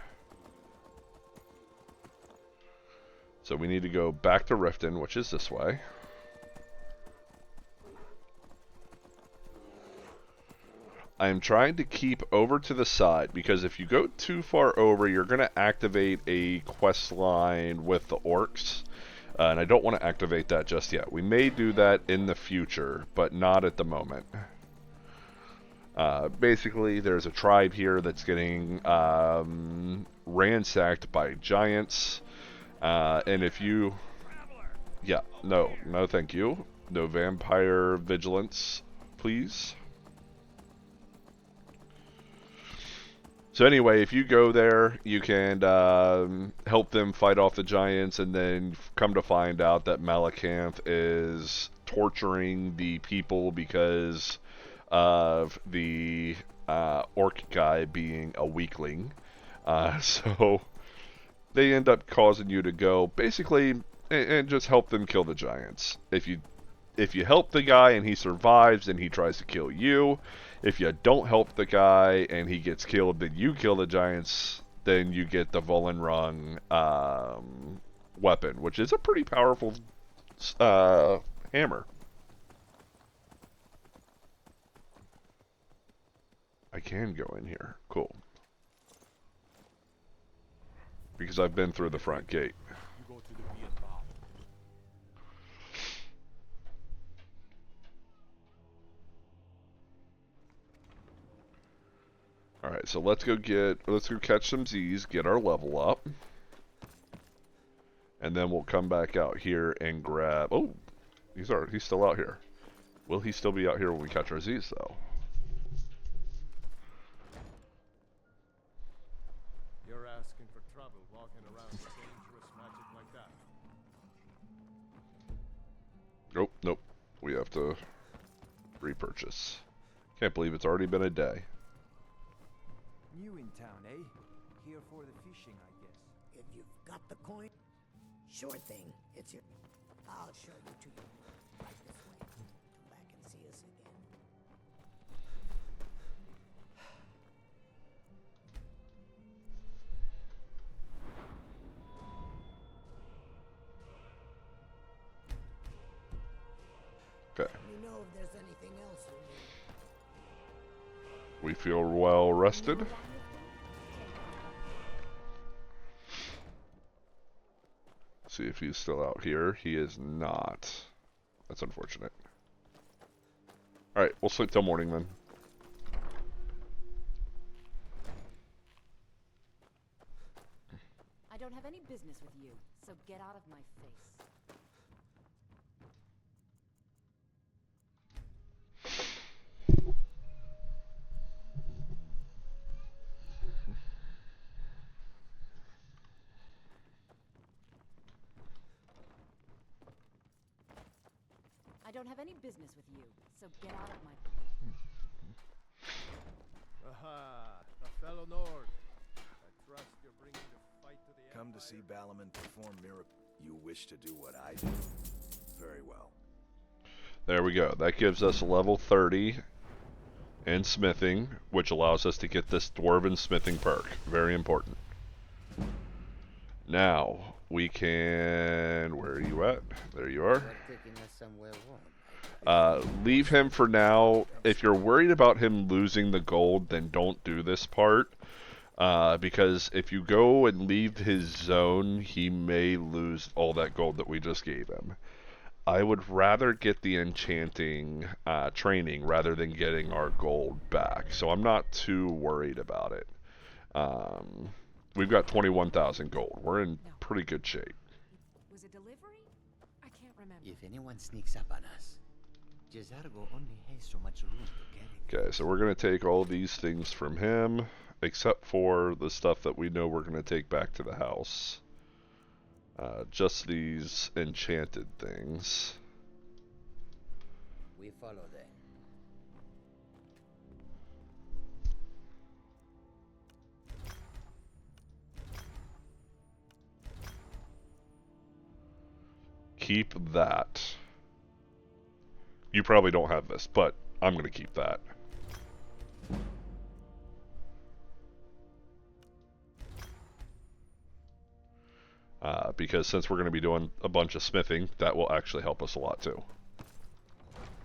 So we need to go back to Riften, which is this way. I am trying to keep over to the side, because if you go too far over, you're going to activate a quest line with the orcs. And I don't want to activate that just yet. We may do that in the future, but not at the moment. Basically, there's a tribe here that's getting ransacked by giants. And if you... Yeah, no thank you. No vampire vigilance, please. So anyway, if you go there, you can help them fight off the giants, and then come to find out that Malakanth is torturing the people because of the orc guy being a weakling. So they end up causing you to go, basically, and just help them kill the giants. If you help the guy and he survives, then he tries to kill you. If you don't help the guy and he gets killed, then you kill the giants, then you get the Vollenrung weapon, which is a pretty powerful hammer. I can go in here. Cool. Because I've been through the front gate. You go to the B and bar. Alright, so let's go catch some Z's, get our level up. And then we'll come back out here and grab... Oh! He's still out here. Will he still be out here when we catch our Z's, though? You're asking for trouble walking around with dangerous magic like that. Nope. We have to repurchase. Can't believe it's already been a day. New in town, eh? Here for the fishing, I guess. If you've got the coin, sure thing. It's your... I'll show you to you. Right this way. Come back and see us again. Okay. Let me know if there's anything else you need. We feel well rested. See if he's still out here. He is not. That's unfortunate. Alright, we'll sleep till morning then. I don't have any business with you, so get out of my face. I don't have any business with you, so get out of my... Aha! The fellow Nord. I trust you're bringing the fight to the Come Empire. to see Balaman perform miracles. You wish to do what I do? Very well. There we go. That gives us level 30 in smithing, which allows us to get this dwarven smithing perk. Very important. Now, we can... Where are you at? There you are. You're taking us somewhere warm. Leave him for now. If you're worried about him losing the gold, then don't do this part. Because if you go and leave his zone, he may lose all that gold that we just gave him. I would rather get the enchanting training rather than getting our gold back. So I'm not too worried about it. We've got 21,000 gold. We're in pretty good shape. Was it delivery? I can't remember. If anyone sneaks up on us, Jezargo only has so much room to carry. Okay, so we're going to take all these things from him, except for the stuff that we know we're going to take back to the house. Just these enchanted things. We follow them. Keep that. You probably don't have this, but I'm going to keep that. Because since we're going to be doing a bunch of smithing, that will actually help us a lot too.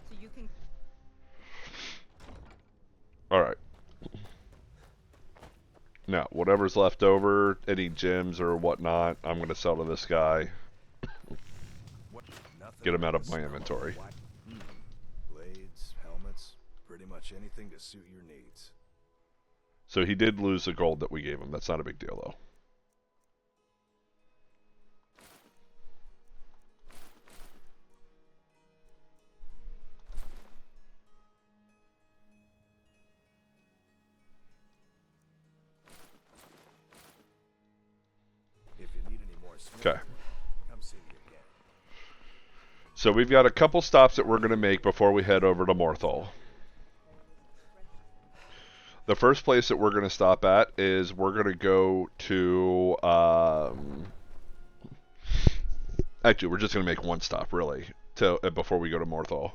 So you can. Alright. Now, whatever's left over, any gems or whatnot, I'm going to sell to this guy. Get him out of my inventory. Blades, helmets, pretty much anything to suit your needs. So he did lose the gold that we gave him. That's not a big deal though. If you need any more Okay. come see me again. So we've got a couple stops that we're going to make before we head over to Morthal. The first place that we're going to stop at is we're going to go to... actually, we're just going to make one stop, really, before we go to Morthal.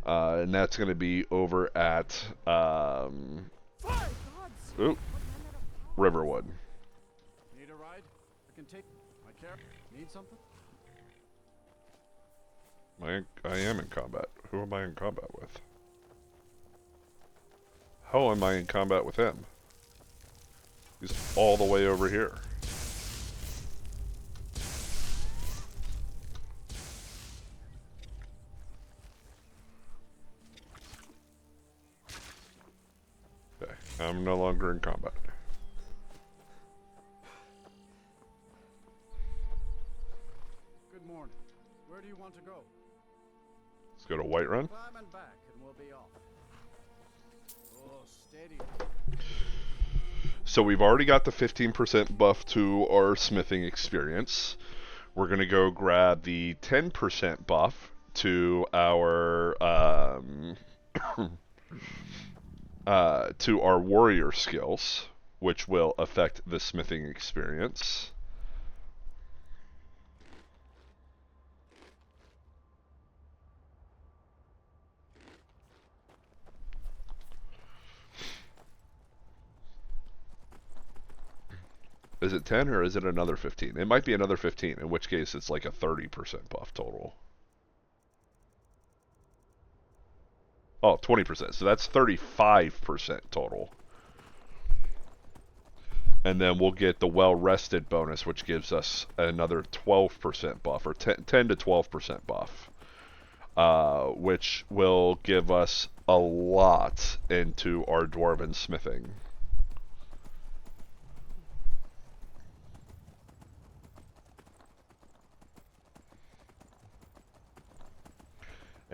And that's going to be over at... Riverwood. Need a ride? I can take my care. Need something? I am in combat. Who am I in combat with? How am I in combat with him? He's all the way over here. Okay, I'm no longer in combat. Good morning. Where do you want to go? Let's go to Whiterun. Climb and back and we'll be off. Oh, steady. So we've already got the 15% buff to our smithing experience. We're going to go grab the 10% buff to our to our warrior skills, which will affect the smithing experience. Is it 10 or is it another 15? It might be another 15, in which case it's like a 30% buff total. Oh, 20%. So that's 35% total. And then we'll get the well-rested bonus, which gives us another 12% buff, or 10 to 12% buff. Which will give us a lot into our dwarven smithing.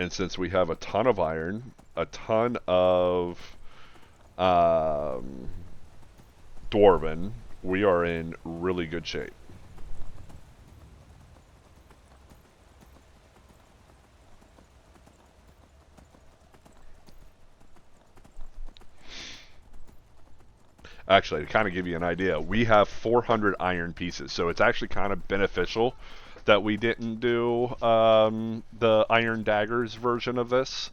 And since we have a ton of iron, a ton of dwarven, we are in really good shape. Actually, to kind of give you an idea, we have 400 iron pieces, so it's actually kind of beneficial that we didn't do the Iron Daggers version of this,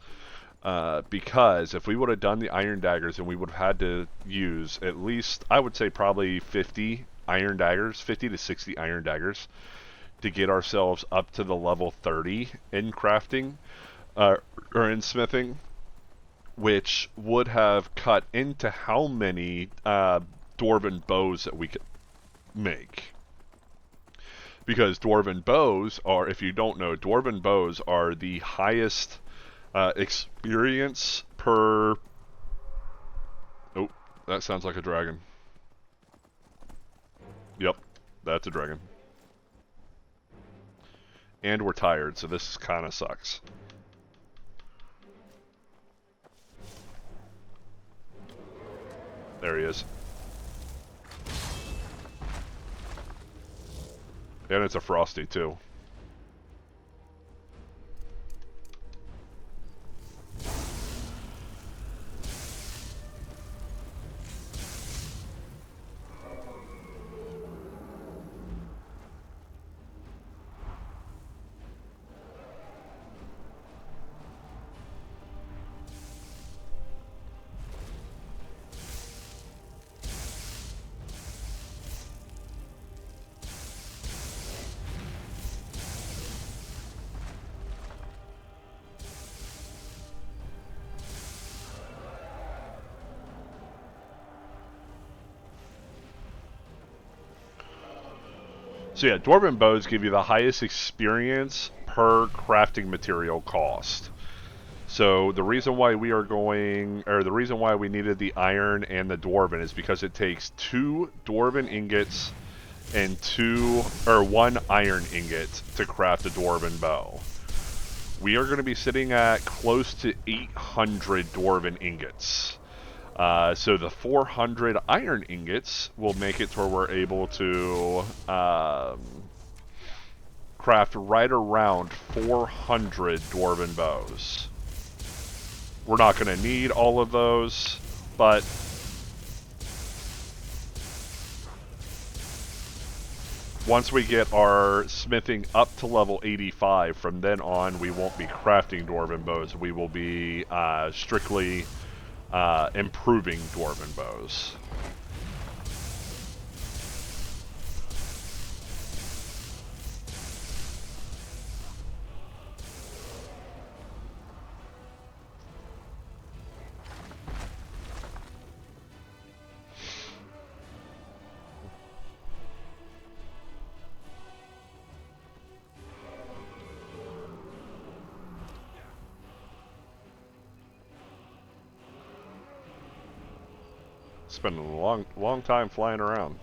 because if we would have done the Iron Daggers, then we would have had to use at least, I would say probably 50 iron daggers, 50 to 60 iron daggers, to get ourselves up to the level 30 in crafting, or in smithing, which would have cut into how many dwarven bows that we could make. Because dwarven bows are, if you don't know, dwarven bows are the highest experience per... Oh, that sounds like a dragon. Yep, that's a dragon. And we're tired, so this kind of sucks. There he is. And it's a frosty, too. So yeah, dwarven bows give you the highest experience per crafting material cost. So the reason why we are going, or the reason why we needed the iron and the dwarven is because it takes 2 dwarven ingots and 1 iron ingot to craft a dwarven bow. We are going to be sitting at close to 800 dwarven ingots. So the 400 iron ingots will make it to where we're able to craft right around 400 dwarven bows. We're not going to need all of those, but once we get our smithing up to level 85, from then on we won't be crafting dwarven bows. We will be strictly improving dwarven bows. Spending a long time flying around.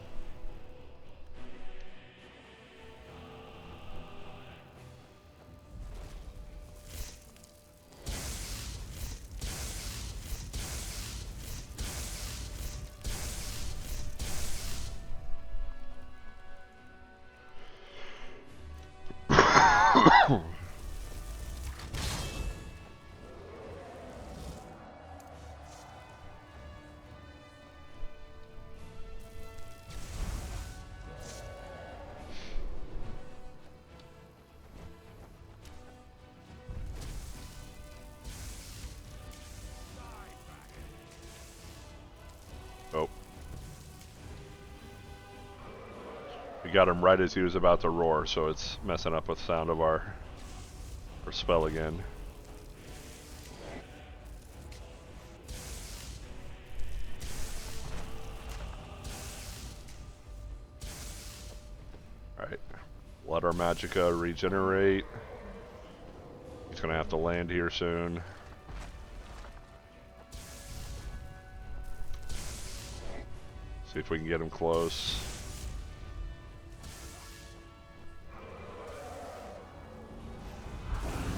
Oh. We got him right as he was about to roar, so it's messing up with the sound of our spell again. Alright. Let our magicka regenerate. He's gonna have to land here soon. See if we can get him close.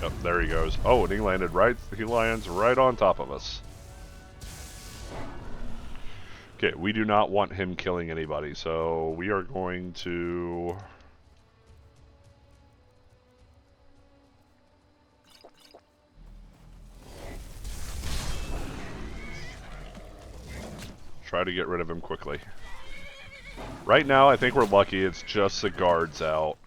Yep, there he goes. Oh, and he lands right on top of us. Okay, we do not want him killing anybody, so we are going to... try to get rid of him quickly. Right now, I think we're lucky it's just the guards out.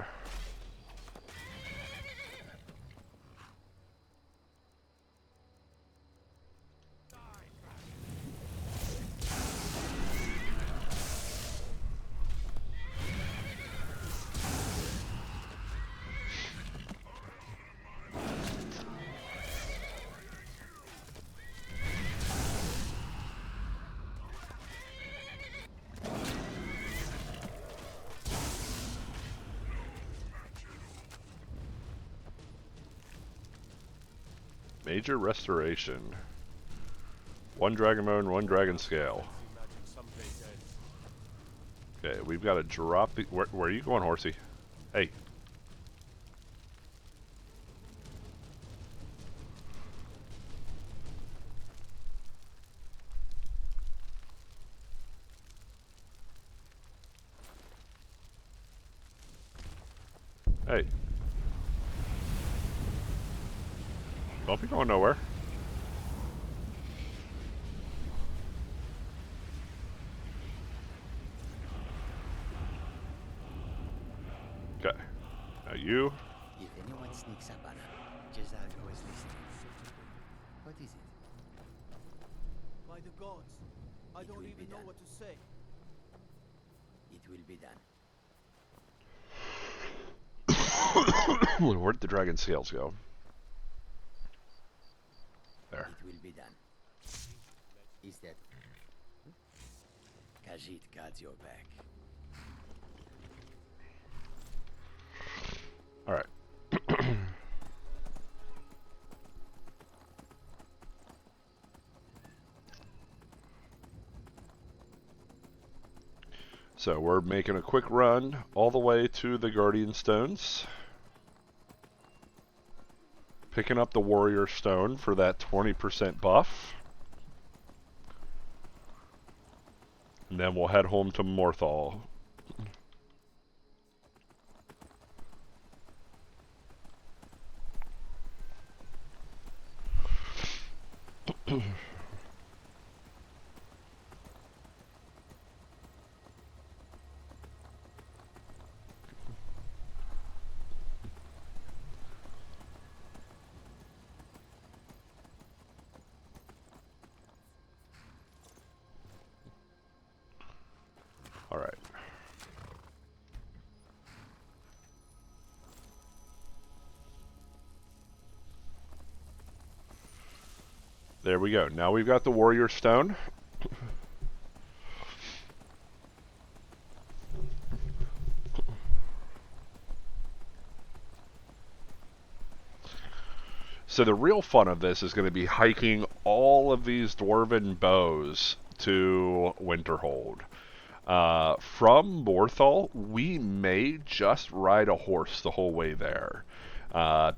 Major restoration. 1 Dragonbone, 1 Dragon Scale. Okay, we've got to drop the... Where are you going, horsey? Hey. Hey. Don't be going nowhere. Okay. Now you. If anyone sneaks up on her, Jezargo is listening. What is it? By the gods, I It don't will be even know done. what to say. It will be done. Where'd the dragon scales go? There. It will be done. Is that... Khajiit guards your back. Alright. So we're making a quick run all the way to the Guardian Stones. Picking up the Warrior Stone for that 20% buff. And then we'll head home to Morthal. All right. There we go. Now we've got the Warrior Stone. So the real fun of this is going to be hiking all of these dwarven bows to Winterhold. From Morthal, we may just ride a horse the whole way there.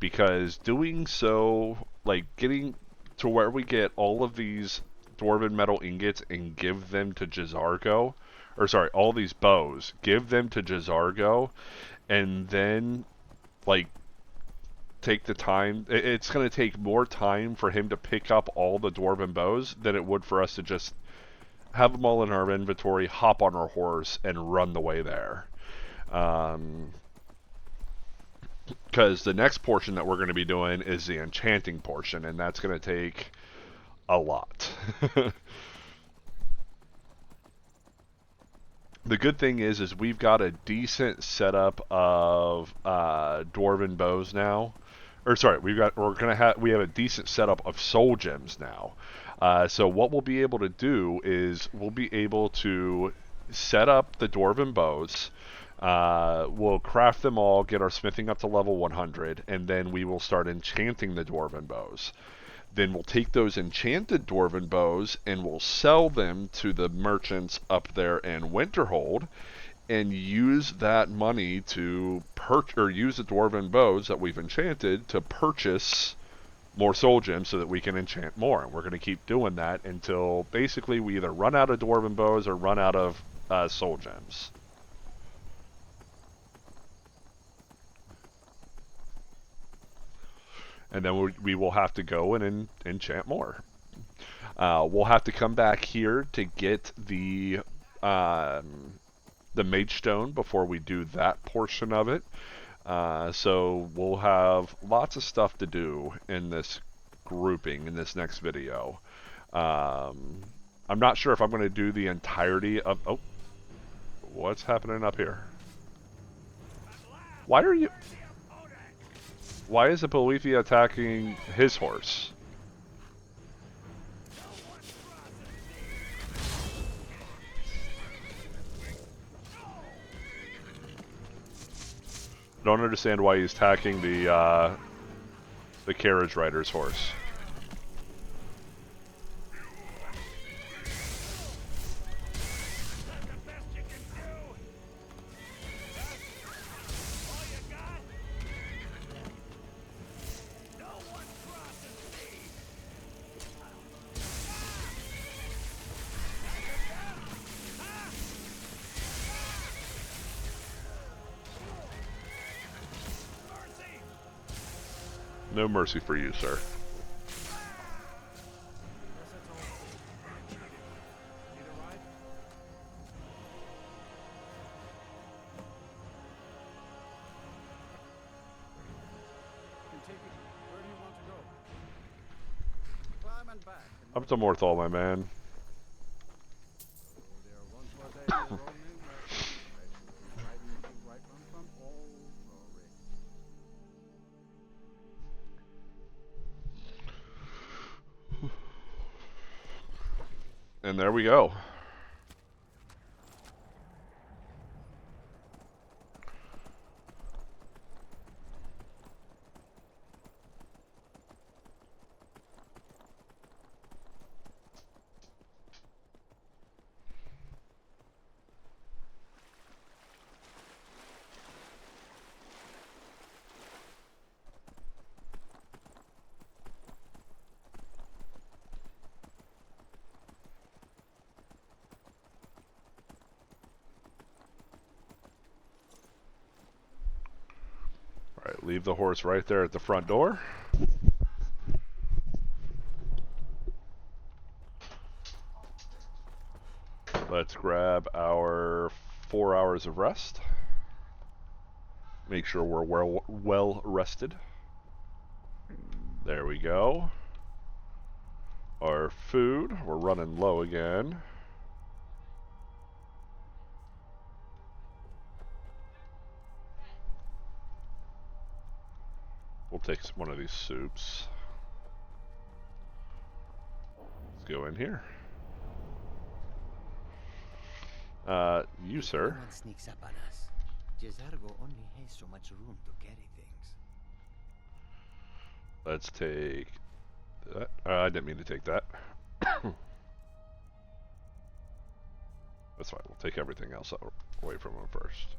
Because doing so, like getting to where we get all of these dwarven metal ingots and give them to Jezargo, or sorry, all these bows, give them to Jezargo, and then, like, take the time. It's going to take more time for him to pick up all the dwarven bows than it would for us to just have them all in our inventory, hop on our horse, and run the way there. Because the next portion that we're going to be doing is the enchanting portion, and that's going to take a lot. The good thing is we've got a decent setup of dwarven bows now. Or sorry, we have a decent setup of soul gems now. So what we'll be able to do is we'll be able to set up the dwarven bows. We'll craft them all, get our smithing up to level 100, and then we will start enchanting the dwarven bows. Then we'll take those enchanted dwarven bows and we'll sell them to the merchants up there in Winterhold, and use that money to use the dwarven bows that we've enchanted to purchase more soul gems so that we can enchant more. And we're going to keep doing that until basically we either run out of dwarven bows or run out of soul gems. And then we will have to go and enchant more. We'll have to come back here to get the Mage Stone before we do that portion of it. So we'll have lots of stuff to do in this grouping in this next video. I'm not sure if I'm going to do the entirety of... Oh, what's happening up here? Why are you... Why is a Bolivia attacking his horse? I don't understand why he's attacking the carriage rider's horse. No mercy for you, sir. Guess that's all. Need a ride? You can take it. Where do you want to go? Climb and back. And Up to Morthal, my man. so there once was a Roman riding the right one from all glory. And there we go. Alright, leave the horse right there at the front door. Let's grab our 4 hours of rest. Make sure we're well rested. There we go. Our food, we're running low again. We'll take one of these soups. Let's go in here. You, sir. If anyone sneaks up on us, Jezargo only has so much room to carry things. Let's take that. I didn't mean to take that. That's fine. We'll take everything else away from him first.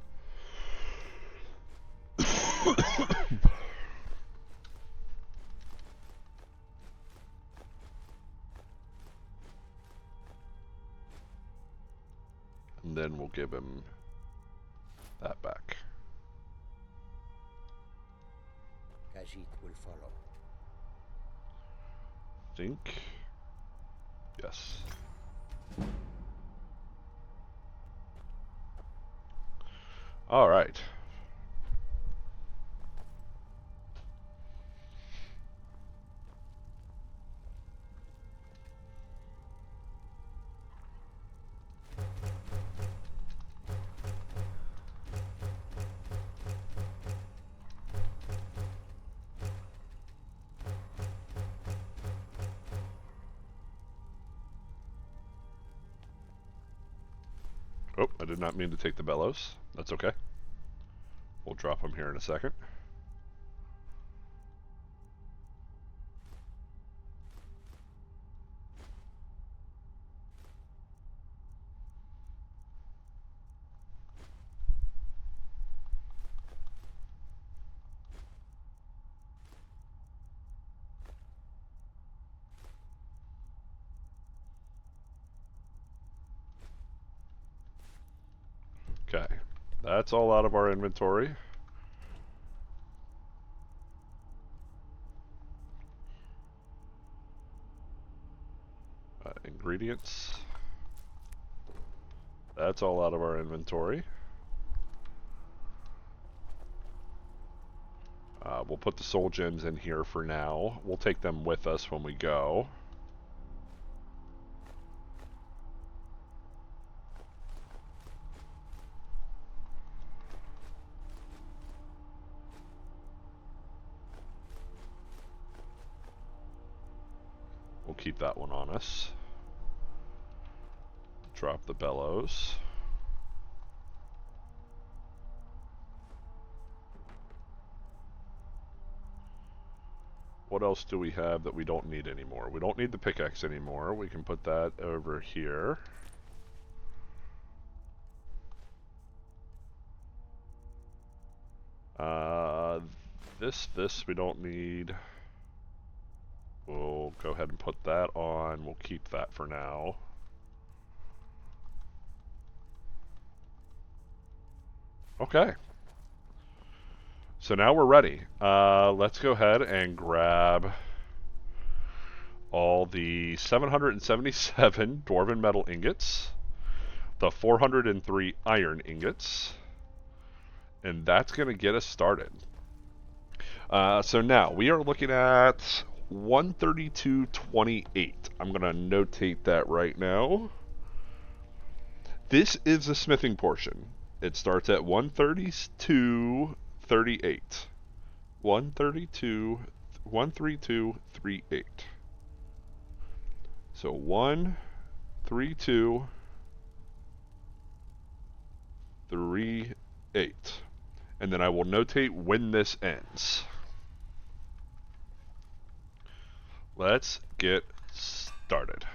And then we'll give him that back. Khajiit will follow. Think. Yes. All right. Oh, I did not mean to take the bellows. That's okay. We'll drop them here in a second. Okay, that's all out of our inventory. Ingredients. That's all out of our inventory. We'll put the soul gems in here for now. We'll take them with us when we go. We'll keep that one on us. Drop the bellows. What else do we have that we don't need anymore? We don't need the pickaxe anymore. We can put that over here. This we don't need. We'll go ahead and put that on. We'll keep that for now. Okay. So now we're ready. Let's go ahead and grab all the 777 Dwarven metal ingots, the 403 iron ingots, and that's going to get us started. So now we are looking at 132.28. I'm going to notate that right now. This is the smithing portion. It starts at 132.38. 132.38. So 132.38. And then I will notate when this ends. Let's get started.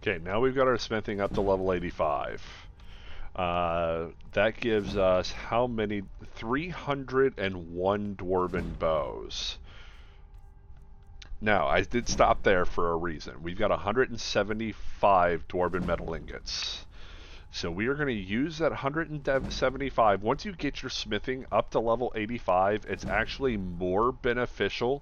Okay, now we've got our smithing up to level 85. That gives us how many? 301 Dwarven bows. Now, I did stop there for a reason. We've got 175 Dwarven metal ingots. So we are going to use that 175. Once you get your smithing up to level 85, it's actually more beneficial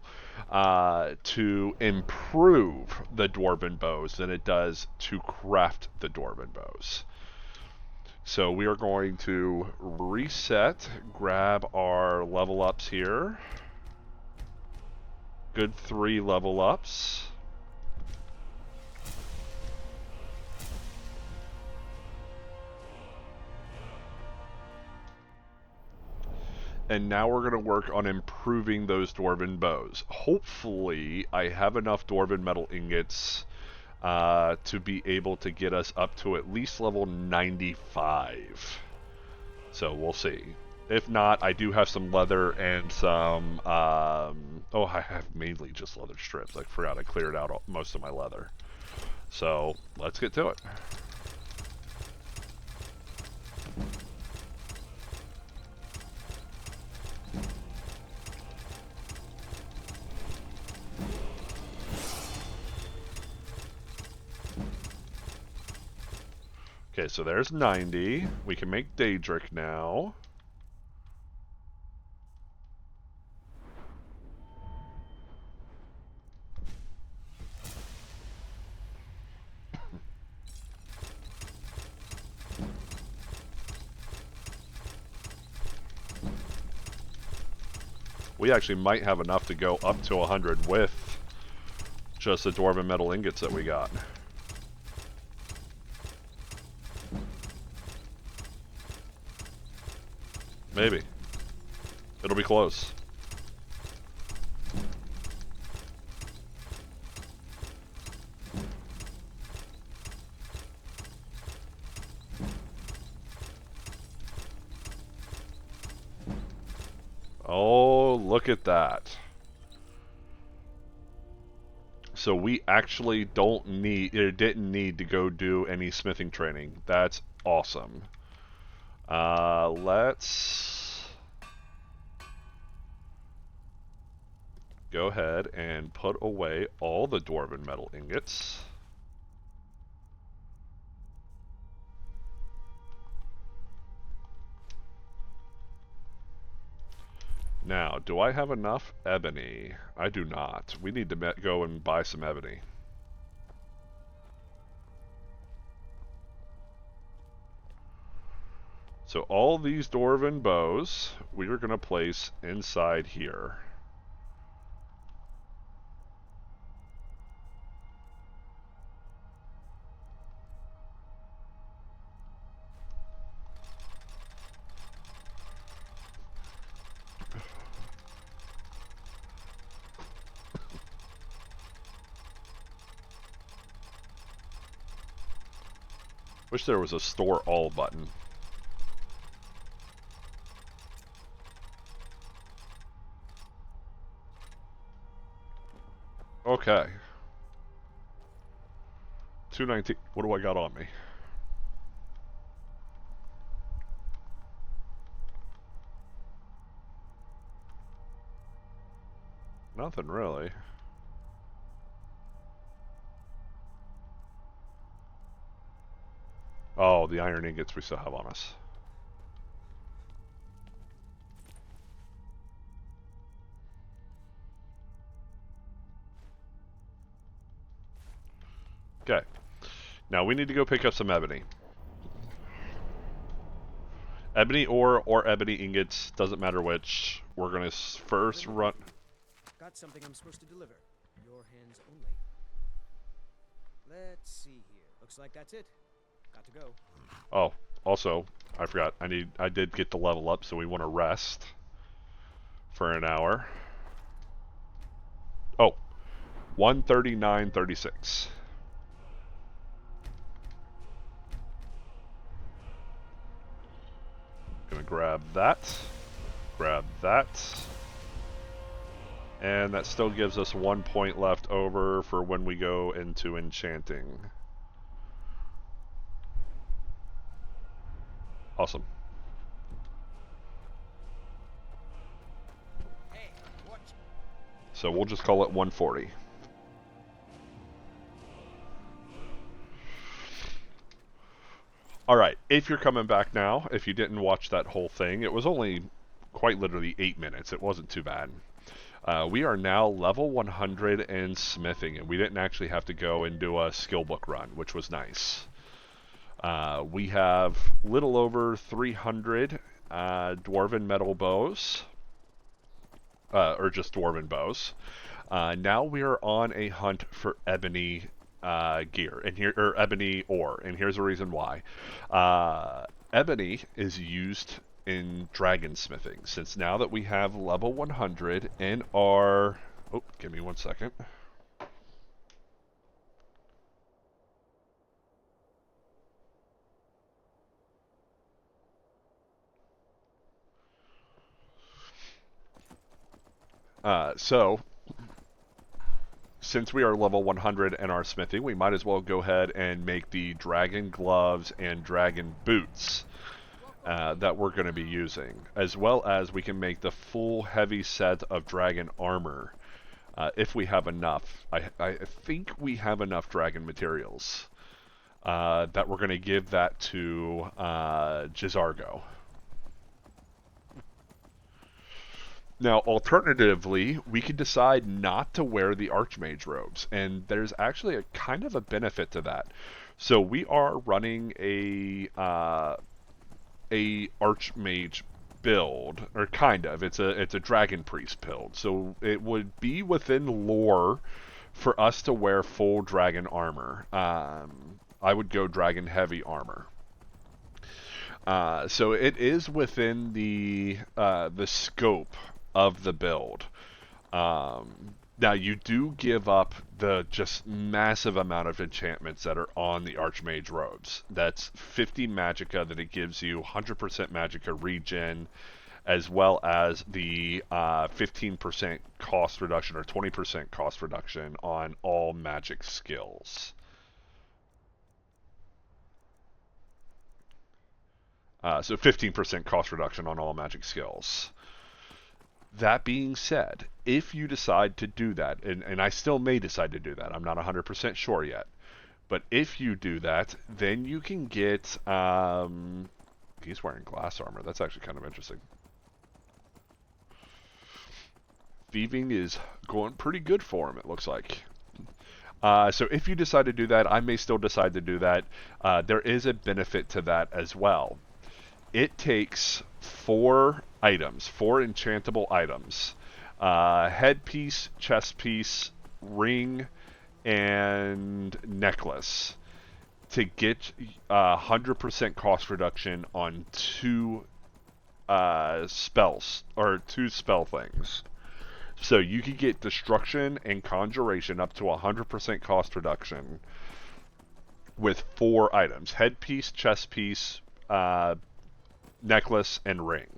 to improve the Dwarven bows than it does to craft the Dwarven bows. So we are going to reset, grab our level ups here. Good 3 level ups. And now we're going to work on improving those Dwarven bows. Hopefully, I have enough Dwarven metal ingots to be able to get us up to at least level 95. So we'll see. If not, I do have some leather and some... oh, I have mainly just leather strips. I forgot I cleared out most of my leather. So, let's get to it. Okay, so there's 90. We can make Daedric now. We actually might have enough to go up to 100 with just the Dwarven metal ingots that we got. Maybe. It'll be close. Oh, look at that. So we actually didn't need to go do any smithing training. That's awesome. Let's go ahead and put away all the dwarven metal ingots. Now, do I have enough ebony? I do not. We need to go and buy some ebony. So all these dwarven bows, we are going to place inside here. Wish there was a store all button. Okay. 219. What do I got on me? Nothing really. Oh, the iron ingots we still have on us. Okay. Now we need to go pick up some ebony. Ebony ore or ebony ingots, doesn't matter which. We're gonna first run. Got something I'm supposed to deliver. Your hands only. Let's see here. Looks like that's it. Got to go. Oh, also, I forgot. I did get the level up, so we want to rest for an hour. Oh, 139.36. Gonna grab that, and that still gives us 1 point left over for when we go into enchanting. Awesome. Hey, watch. So we'll just call it 140. Alright, if you're coming back now, if you didn't watch that whole thing, it was only quite literally 8 minutes. It wasn't too bad. We are now level 100 in smithing, and we didn't actually have to go and do a skill book run, which was nice. We have little over 300 dwarven metal bows, or just dwarven bows. Now we are on a hunt for ebony gear, and or ebony ore, and here's the reason why. Ebony is used in dragon smithing, since now that we have level 100 in our... Oh, give me 1 second. So, since we are level 100 in our smithing, we might as well go ahead and make the dragon gloves and dragon boots that we're going to be using, as well as we can make the full heavy set of dragon armor if we have enough. I think we have enough dragon materials that we're going to give that to Jizargo. Now, alternatively, we could decide not to wear the Archmage robes, and there's actually a kind of a benefit to that. So we are running a Archmage build, or kind of. It's a Dragon Priest build. So it would be within lore for us to wear full dragon armor. I would go dragon heavy armor. So it is within the scope of the build. Now you do give up the just massive amount of enchantments that are on the Archmage robes. That's 50 magicka that it gives you, 100% magicka regen, as well as the 15% cost reduction or 20% cost reduction on all magic skills. So 15% cost reduction on all magic skills. That being said, if you decide to do that, and I still may decide to do that, I'm not 100% sure yet, but if you do that, then you can get, he's wearing glass armor, that's actually kind of interesting. Thieving is going pretty good for him, it looks like. So if you decide to do that, I may still decide to do that. There is a benefit to that as well. It takes 4 items, 4 enchantable items. Headpiece, chest piece, ring, and necklace to get 100% cost reduction on 2 spells, or 2 spell things. So you can get destruction and conjuration up to 100% cost reduction with 4 items. Headpiece, chest piece, necklace, and ring.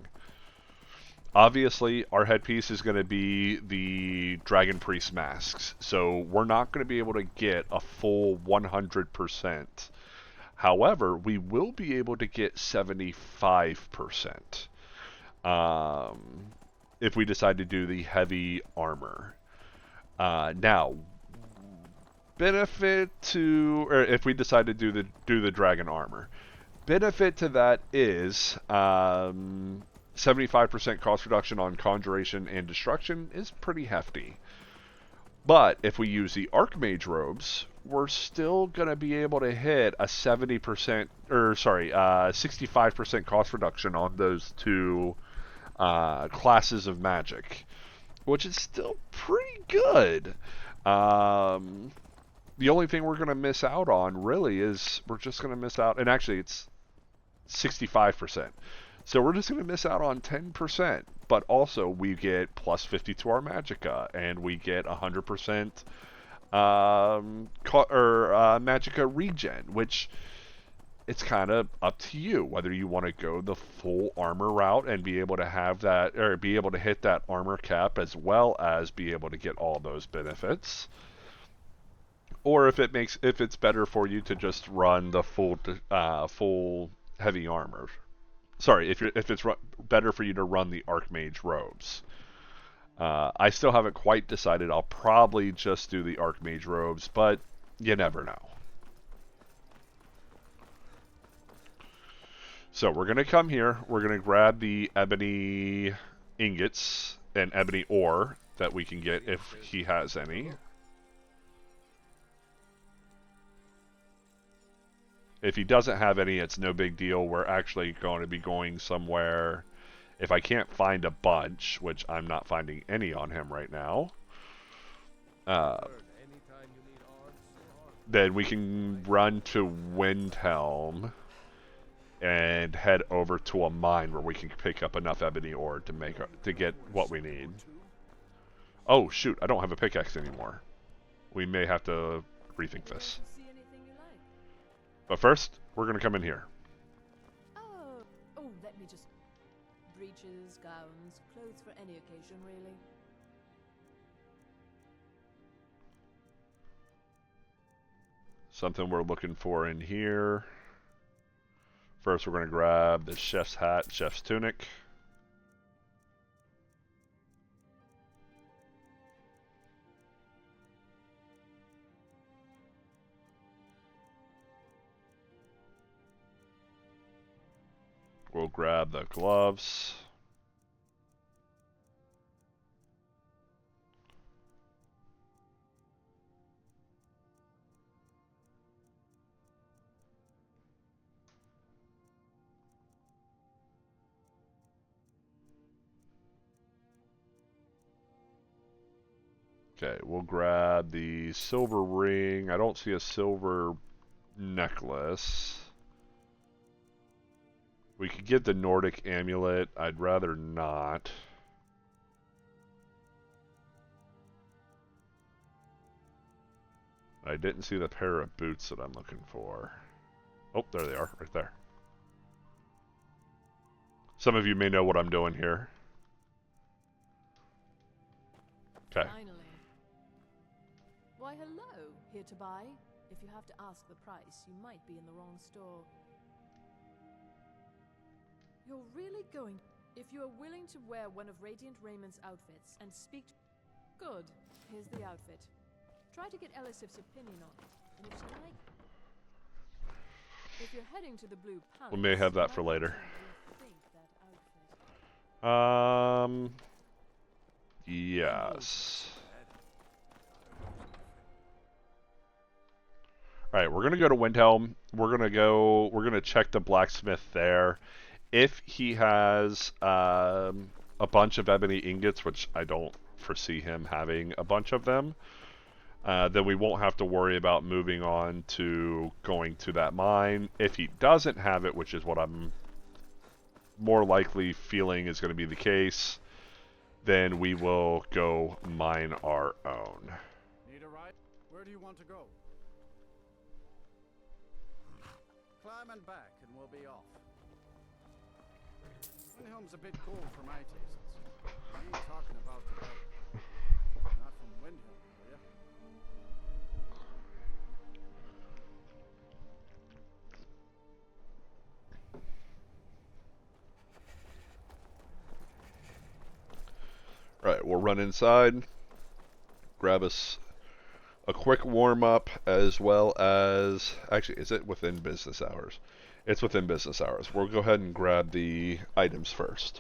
Obviously, our headpiece is going to be the Dragon Priest masks, so we're not going to be able to get a full 100%. However, we will be able to get 75%. If we decide to do the heavy armor. Now, benefit to, or if we decide to do the dragon armor, benefit to that is 75% cost reduction on conjuration and destruction is pretty hefty. But if we use the Archmage robes, we're still going to be able to hit a 65% cost reduction on those 2 classes of magic, which is still pretty good. The only thing we're going to miss out on really is we're just going to miss out, and actually it's 65%. So we're just going to miss out on 10%, but also we get plus 50 to our magicka, and we get 100% magicka regen, which it's kind of up to you whether you want to go the full armor route and be able to have that, or be able to hit that armor cap as well as be able to get all those benefits, or if it's better for you to just run the full heavy armor. Sorry, if it's better for you to run the Archmage robes. I still haven't quite decided. I'll probably just do the Archmage robes, but you never know. So we're going to come here. We're going to grab the ebony ingots and ebony ore that we can get if he has any. If he doesn't have any, it's no big deal. We're actually going to be going somewhere. If I can't find a bunch, which I'm not finding any on him right now, then we can run to Windhelm and head over to a mine where we can pick up enough ebony ore to get what we need. Oh shoot, I don't have a pickaxe anymore. We may have to rethink this. But first, we're going to come in here. Oh, let me just... breeches, gowns, clothes for any occasion, really. Something we're looking for in here. First, we're going to grab the chef's hat, chef's tunic. We'll grab the gloves. Okay, we'll grab the silver ring. I don't see a silver necklace. We could get the Nordic amulet. I'd rather not. I didn't see the pair of boots that I'm looking for. Oh, there they are, right there. Some of you may know what I'm doing here. Okay. Finally. Why, hello. Here to buy? If you have to ask the price, you might be in the wrong store. You're really going... If you are willing to wear one of Radiant Raymond's outfits and speak to... Good. Here's the outfit. Try to get Elisif's opinion on it, and if she likes it... If you're heading to the Blue Palace... We may have that for later. Yes. Alright, we're gonna go to Windhelm. We're gonna check the blacksmith there. If he has a bunch of ebony ingots, which I don't foresee him having a bunch of them, then we won't have to worry about moving on to going to that mine. If he doesn't have it, which is what I'm more likely feeling is going to be the case, then we will go mine our own. Need a ride? Where do you want to go? Climb and back and we'll be off. Windhelm's a bit cold for my tastes. I ain't talking about the weather. Not from Windhelm, will ya? Right, we'll run inside, grab us a quick warm-up, as well as... Actually, is it within business hours? It's within business hours. We'll go ahead and grab the items first.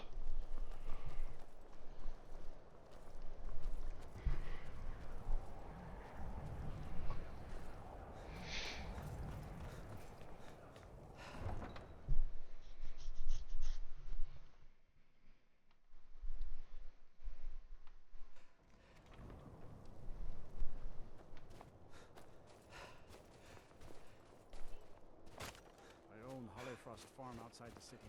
Farm outside the city.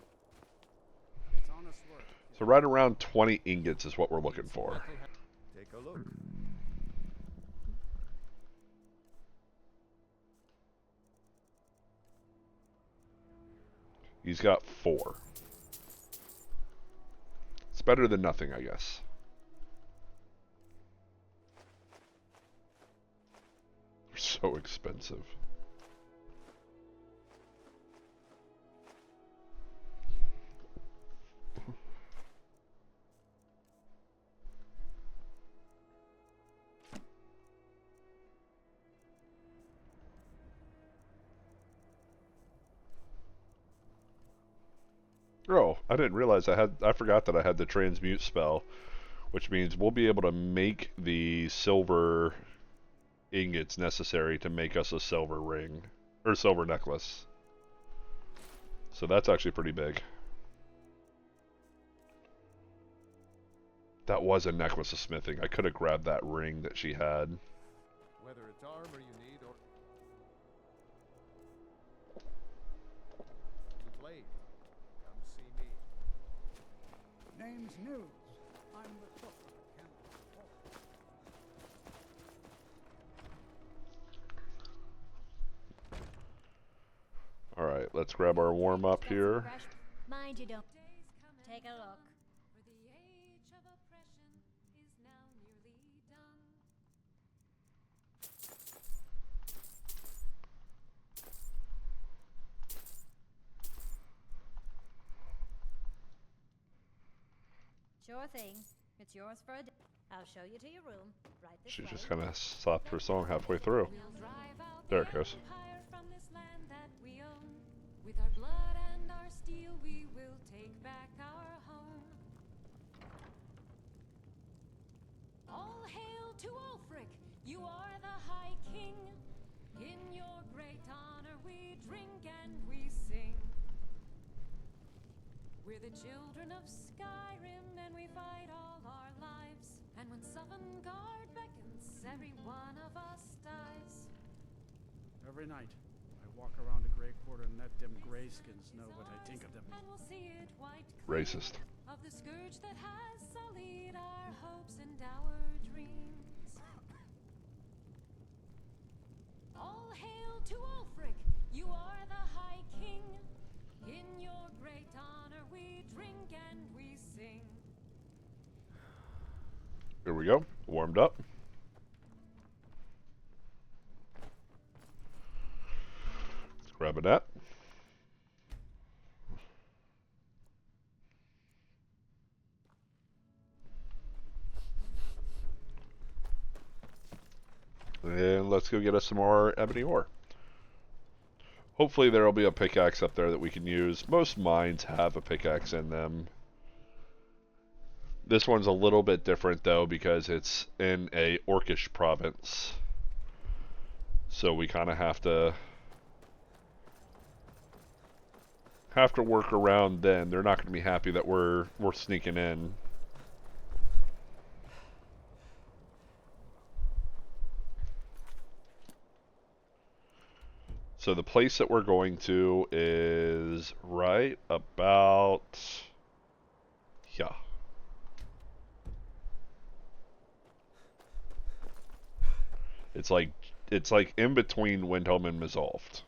It's honest work. So right around 20 ingots is what we're looking for. Take a look. He's got 4. It's better than nothing, I guess. They're so expensive. Oh, I didn't realize I forgot that I had the transmute spell, which means we'll be able to make the silver ingots necessary to make us a silver ring, or silver necklace. So that's actually pretty big. That was a necklace of smithing. I could have grabbed that ring that she had. Whether it's armor you need or to blade, come see me. Name's News. I'm the cook. Alright, let's grab our warm up here. Mind you don't. Take a look. Sure thing. It's yours for a day. I'll show you to your room. Right this She way. just kind of stopped her song halfway through. There it goes. With our blood and our steel, we will take back our home. All hail to Ulfric, you are the High King. In your great honor, we drink and we sing. We're the children of Skyrim, and we fight all our lives. And when Sovngarde beckons, every one of us dies. Every night, I walk around the Grey Quarter and let them greyskins know what I think of them. And we'll see it quite Racist. of the scourge that has sullied our hopes and our dreams. All hail to Ulfric, you are the High King. In your great honor we drink Here we go. Warmed up. Let's grab a net. And let's go get us some more ebony ore. Hopefully there will be a pickaxe up there that we can use. Most mines have a pickaxe in them. This one's a little bit different though because it's in a orcish province. So we kind of have to work around then. They're not going to be happy that we're sneaking in. So the place that we're going to is right about, yeah. It's like in between Windhelm and Misolft.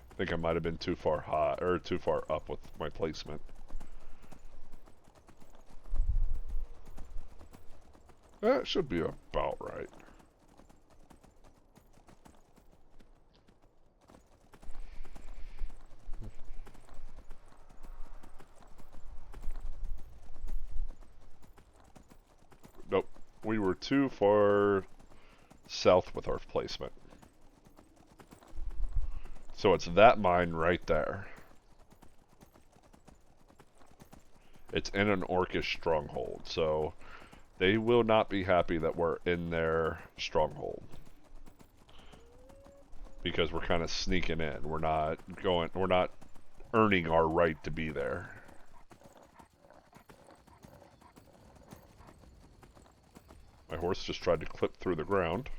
I think I might have been too far high or too far up with my placement. That should be about right. Nope, we were too far south with our placement. So it's that mine right there. It's in an orcish stronghold, so they will not be happy that we're in their stronghold. Because we're kind of sneaking in. We're not earning our right to be there. My horse just tried to clip through the ground.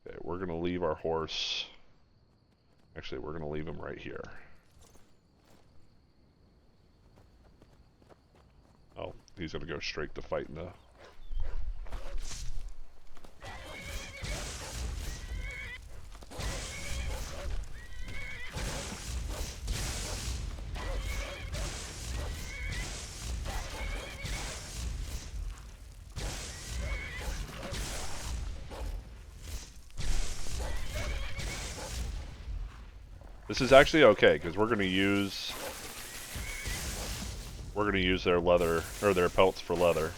Okay, we're going to leave our horse. Actually, we're going to leave him right here. Oh, he's going to go straight to fighting the... This is actually okay, because we're going to use their leather, or their pelts for leather.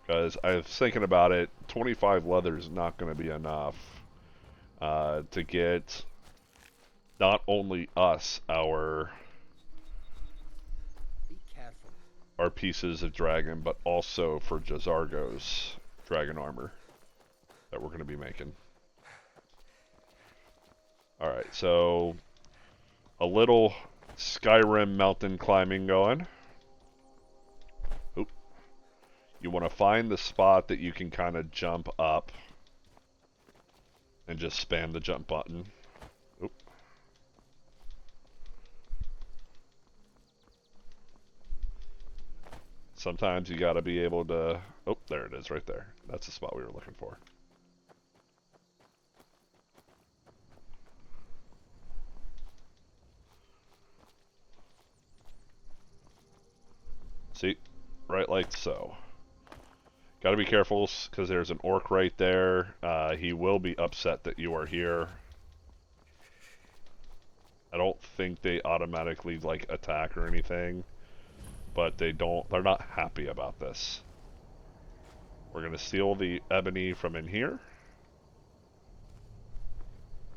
Because I was thinking about it, 25 leather is not going to be enough to get not only us our pieces of dragon, but also for Jazargo's dragon armor that we're going to be making. Alright, so a little Skyrim mountain climbing going. Oop. You want to find the spot that you can kind of jump up and just spam the jump button. Oop. Sometimes you got to be able to... Oh, there it is right there. That's the spot we were looking for. See? Right like so. Gotta be careful, because there's an orc right there. He will be upset that you are here. I don't think they automatically, like, attack or anything. But they're not happy about this. We're gonna steal the ebony from in here.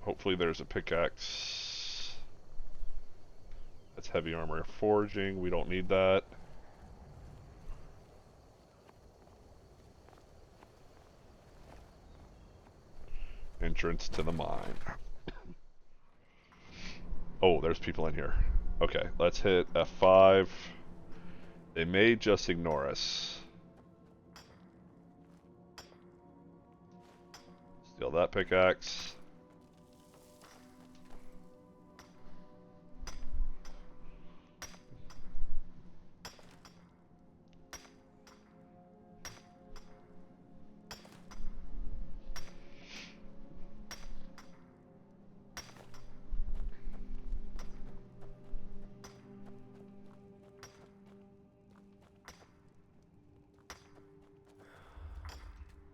Hopefully there's a pickaxe. That's heavy armor forging. We don't need that. Entrance to the mine. Oh, there's people in here. Okay, let's hit F5. They may just ignore us. Steal that pickaxe.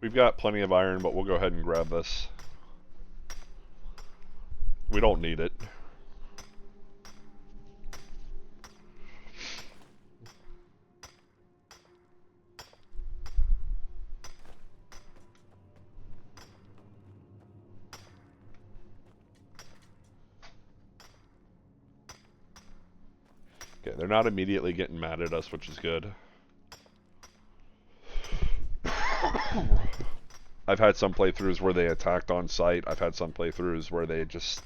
We've got plenty of iron, but we'll go ahead and grab this. We don't need it. Okay, they're not immediately getting mad at us, which is good. I've had some playthroughs where they attacked on sight. I've had some playthroughs where they just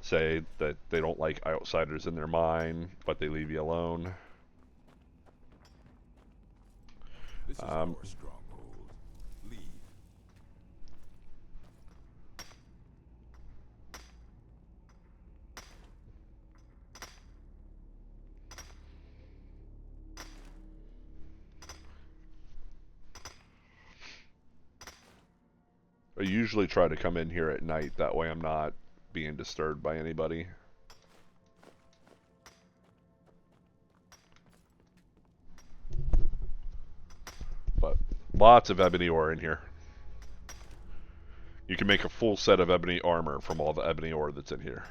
say that they don't like outsiders in their mine, but they leave you alone. This is our stronghold. Leave. I usually try to come in here at night, that way I'm not being disturbed by anybody. But lots of ebony ore in here. You can make a full set of ebony armor from all the ebony ore that's in here.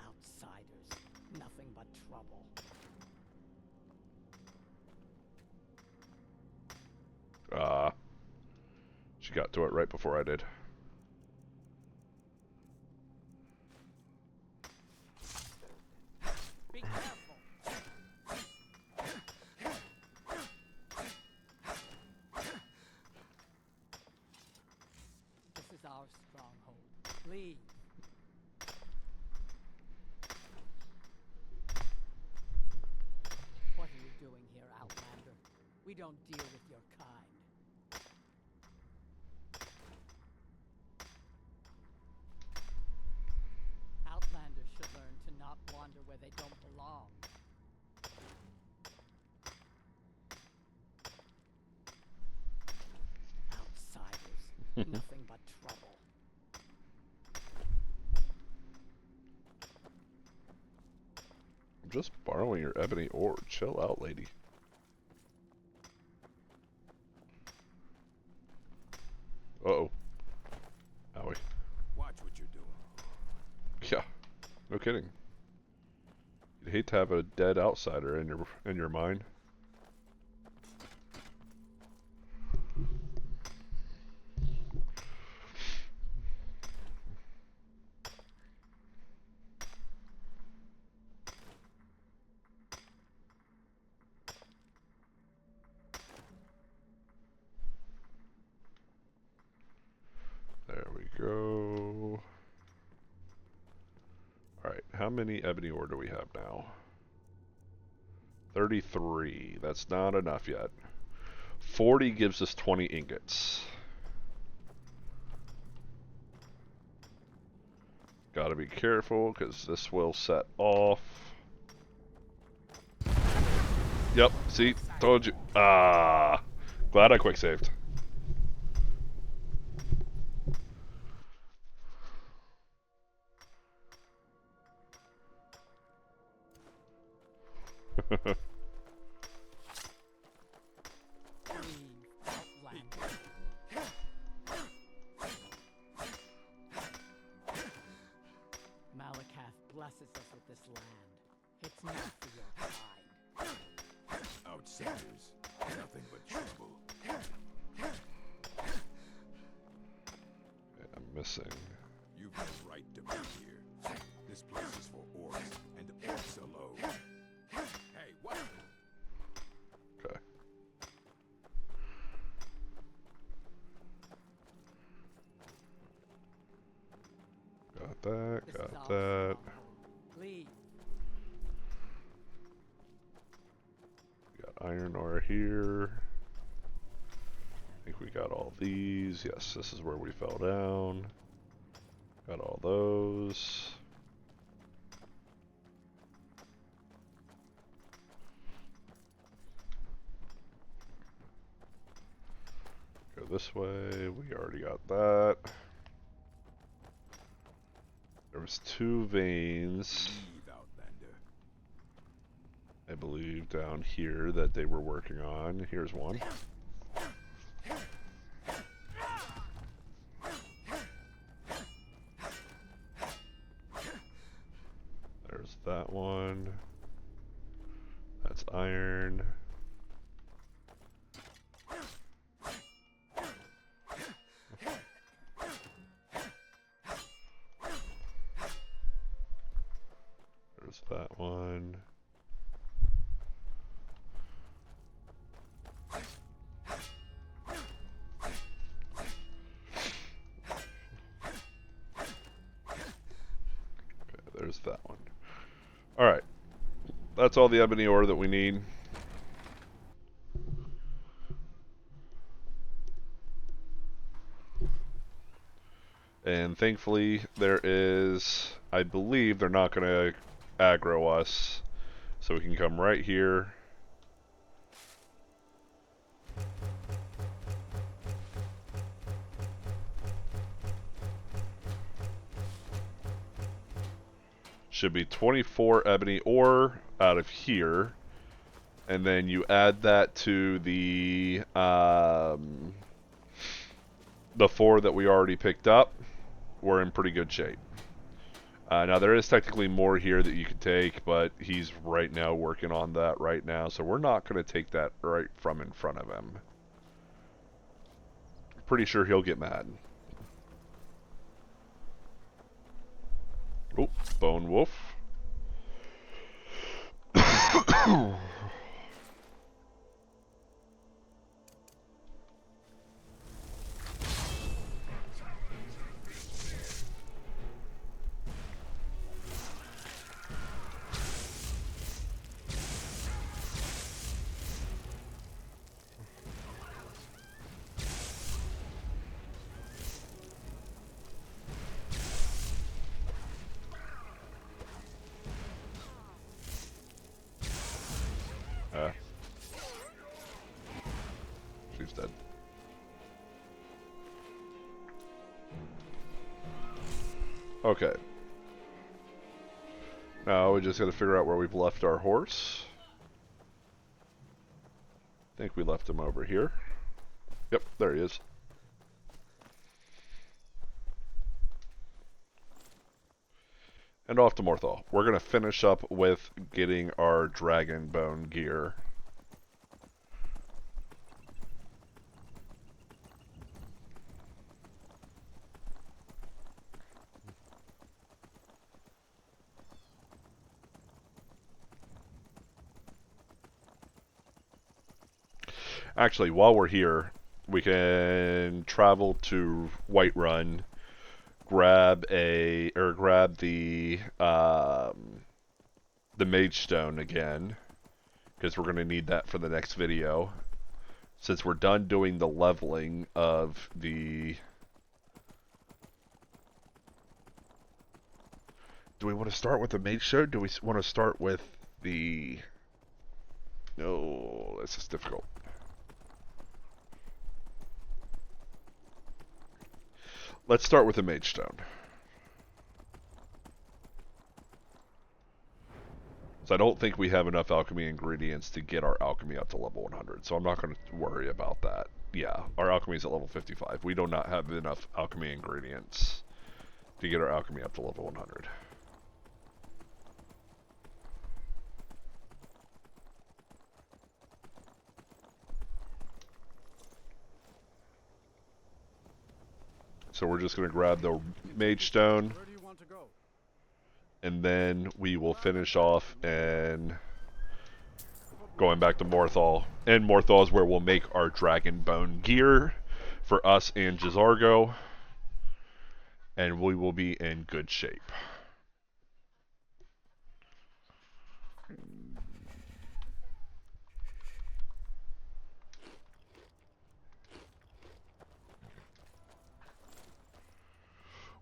Outsiders, nothing but trouble. She got to it right before I did. Be careful. This is our stronghold. Leave. What are you doing here, Outlander? We don't deal with your kind. Outlanders should learn to not wander where they don't belong. Outsiders, nothing but trouble. I'm just borrowing your ebony ore. Chill out, lady. Uh-oh. Owie. Watch what you're doing. Yeah, no kidding. You'd hate to have a dead outsider in your mine. There we go. Alright, how many ebony ore do we have now? 33. That's not enough yet. 40 gives us 20 ingots. Gotta be careful, because this will set off. Yep, see? Told you. Ah! Glad I quick saved. Malakath blesses us with this land. It's not for your kind. Outsiders, nothing but trouble. missing. You've no right to be here. This place is for orcs, and orcs alone. Hey, what? Okay. Got that, This is got our that. stronghold. Please. Got iron ore here. I think we got all these. Yes, this is where we fell down. Got all those. Go this way. We already got that. There was 2 veins, Leave, Outlander. I believe, down here that they were working on. Here's one. There's that one. That's iron. There's that one. Okay, there's that one. Alright. That's all the ebony ore that we need. And thankfully, there is, I believe they're not going to aggro us. So we can come right here. Should be 24 ebony ore out of here. And then you add that to the 4 that we already picked up. We're in pretty good shape. Now there is technically more here that you could take, but he's right now working on that right now, so we're not going to take that right from in front of him. Pretty sure he'll get mad. Oh, Bone Wolf. She's dead. Okay. Now we just got to figure out where we've left our horse. I think we left him over here. Yep, there he is. And off to Morthal. We're going to finish up with getting our Dragonbone gear. Actually, while we're here, we can travel to Whiterun, grab the Mage Stone again, because we're going to need that for the next video. Since we're done doing the leveling of the... Do we want to start with the Mage Stone? Do we want to start with the... No, this is difficult. Let's start with the Mage Stone. So I don't think we have enough alchemy ingredients to get our alchemy up to level 100, so I'm not going to worry about that. Yeah, our alchemy is at level 55. We do not have enough alchemy ingredients to get our alchemy up to level 100. So we're just going to grab the Mage Stone, Where do you want to go? and then we will finish off and going back to Morthal. And Morthal is where we'll make our Dragonbone gear for us and Jizargo, and we will be in good shape.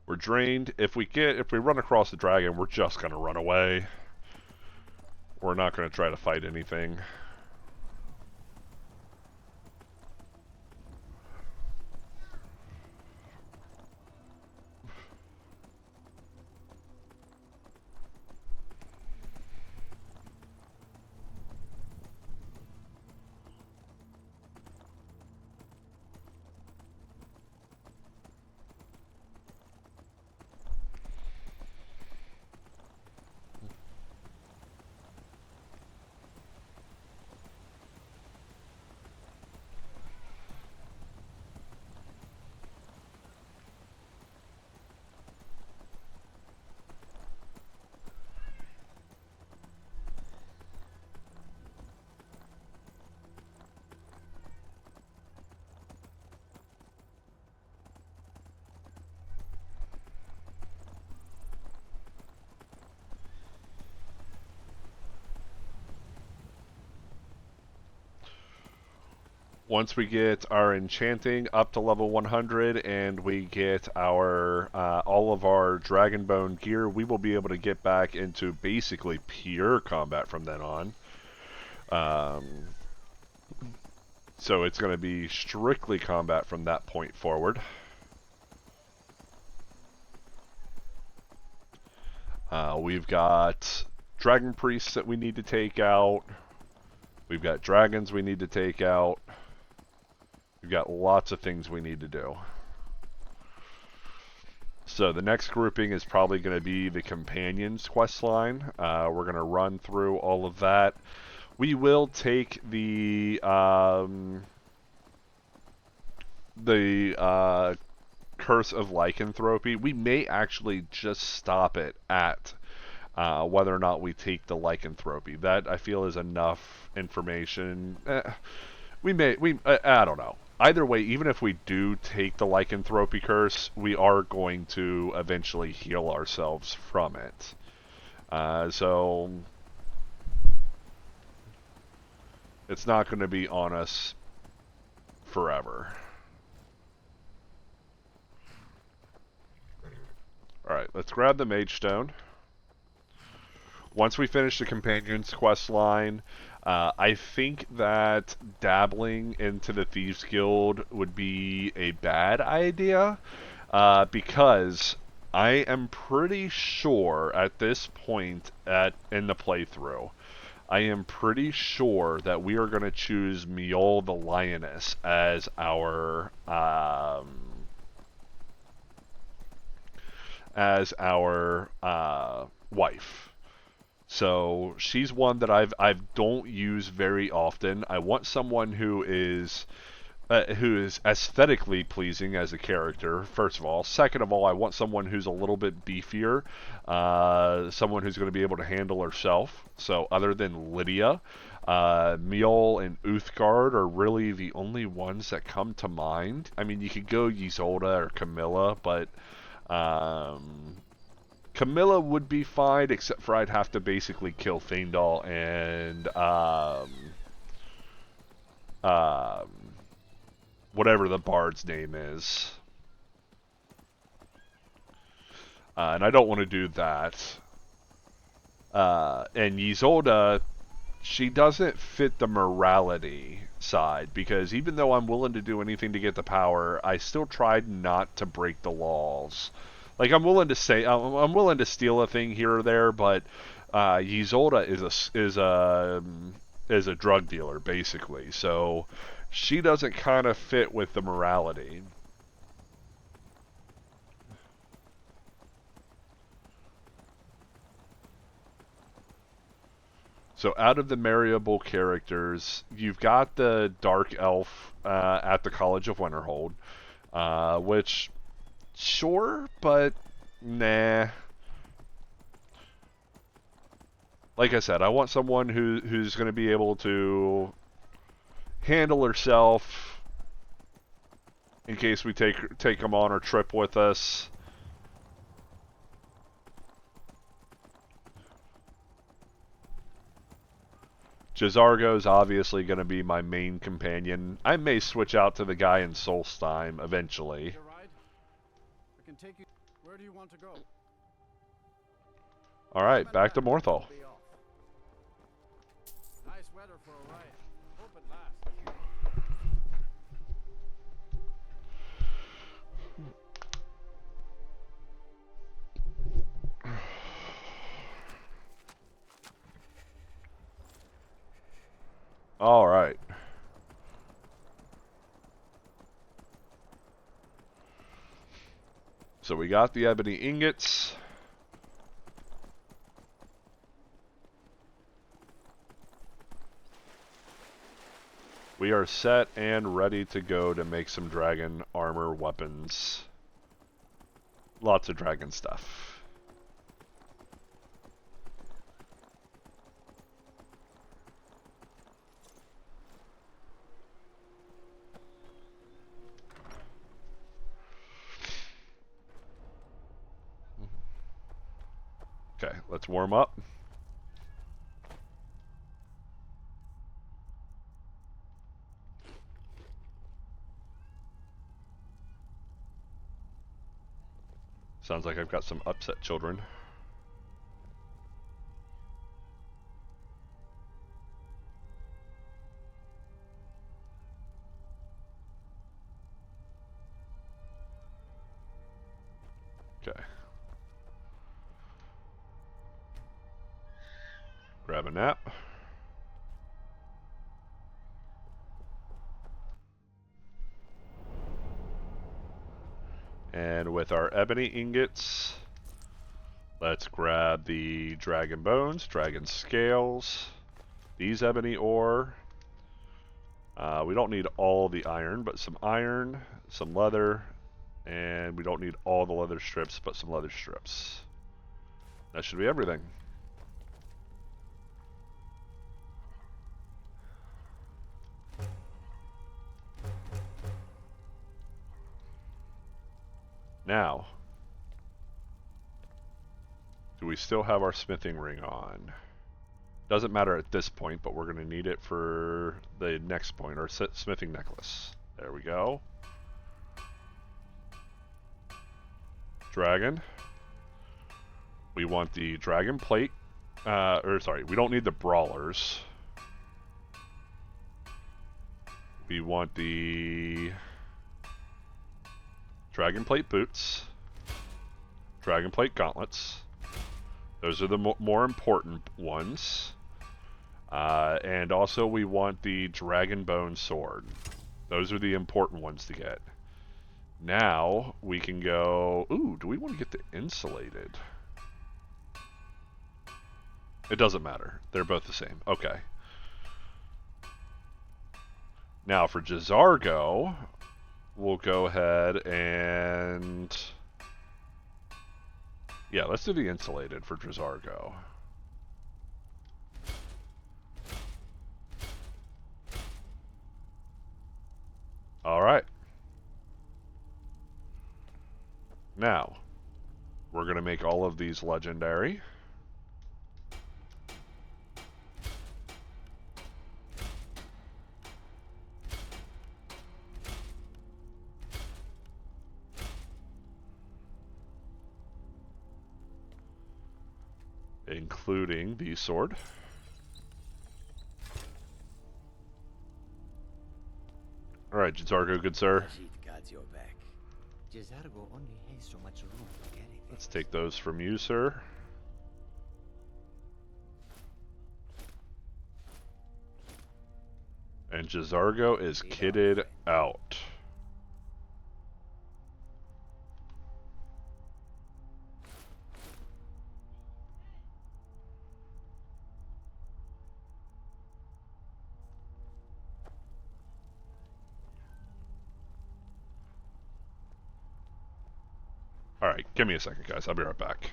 We're drained. If we run across the dragon, we're just going to run away. We're not going to try to fight anything. Once we get our enchanting up to level 100 and we get our all of our Dragonbone gear, we will be able to get back into basically pure combat from then on. So it's going to be strictly combat from that point forward. We've got dragon priests that we need to take out. We've got dragons we need to take out. We've got lots of things we need to do. So the next grouping is probably going to be the Companions quest line. We're going to run through all of that. We will take the Curse of Lycanthropy. We may actually just stop it at whether or not we take the Lycanthropy. That, I feel, is enough information. I don't know. Either way, even if we do take the Lycanthropy curse, we are going to eventually heal ourselves from it. So it's not going to be on us forever. Alright, let's grab the Mage Stone. Once we finish the Companions quest line, I think that dabbling into the Thieves Guild would be a bad idea, because I am pretty sure at this point in the playthrough, I am pretty sure that we are going to choose Miol the Lioness as our wife. So she's one that I don't use very often. I want someone who is aesthetically pleasing as a character, first of all. Second of all, I want someone who's a little bit beefier, someone who's going to be able to handle herself. So other than Lydia, Miol and Uthgard are really the only ones that come to mind. I mean, you could go Ysolda or Camilla, but Camilla would be fine, except for I'd have to basically kill Theindal and whatever the bard's name is. And I don't want to do that. And Ysolda, she doesn't fit the morality side, because even though I'm willing to do anything to get the power, I still tried not to break the laws. Like, I'm willing to steal a thing here or there, but Ysolda is a drug dealer, basically. So she doesn't kind of fit with the morality. So out of the marryable characters, you've got the Dark Elf at the College of Winterhold, which Sure, but nah. Like I said, I want someone who's going to be able to handle herself in case we take them on our trip with us. Jazargo's obviously going to be my main companion. I may switch out to the guy in Solstheim eventually. Your ride? I can take you. Where do you want to go? Alright, back to Morthal. Be off. Nice weather for a ride. Hope it lasts. Alright. So we got the ebony ingots. We are set and ready to go to make some dragon armor weapons. Lots of dragon stuff. Okay, let's warm up. Sounds like I've got some upset children. Okay. Grab a nap. And with our ebony ingots, let's grab the dragon bones, dragon scales, these ebony ore. We don't need all the iron, but some iron, some leather, and we don't need all the leather strips, but some leather strips. That should be everything. Now, do we still have our smithing ring on? Doesn't matter at this point, but we're going to need it for the next point, our smithing necklace. There we go. Dragon. We want the dragon plate. We don't need the brawlers. We want the dragon plate boots, dragon plate gauntlets. Those are the more important ones. And also we want the Dragonbone sword. Those are the important ones to get. Now we can go... Ooh, do we want to get the insulated? It doesn't matter. They're both the same. Okay. Now for Jazargo, we'll go ahead and... Yeah, let's do the insulated for Jazargo. Alright. Now, we're going to make all of these legendary. Including the sword. Alright, Jazargo, good sir. Let's take those from you, sir. And Jazargo is kitted out. Alright, give me a second, guys. I'll be right back.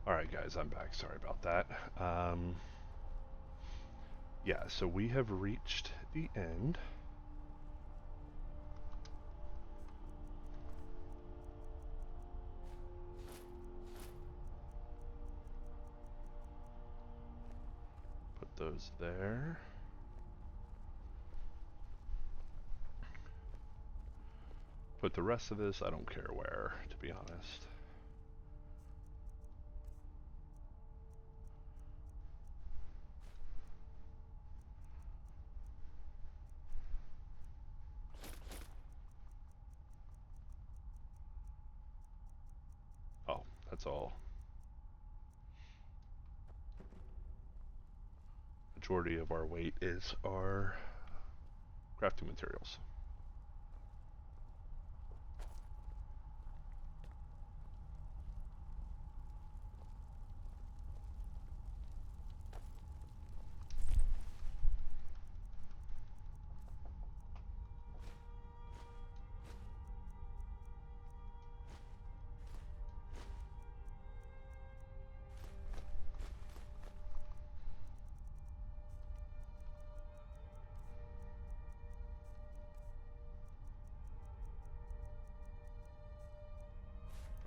Alright, guys, I'm back. Sorry about that. Yeah, so we have reached the end. Put those there. Put the rest of this, I don't care where, to be honest. Oh, that's all. Majority of our weight is our crafting materials.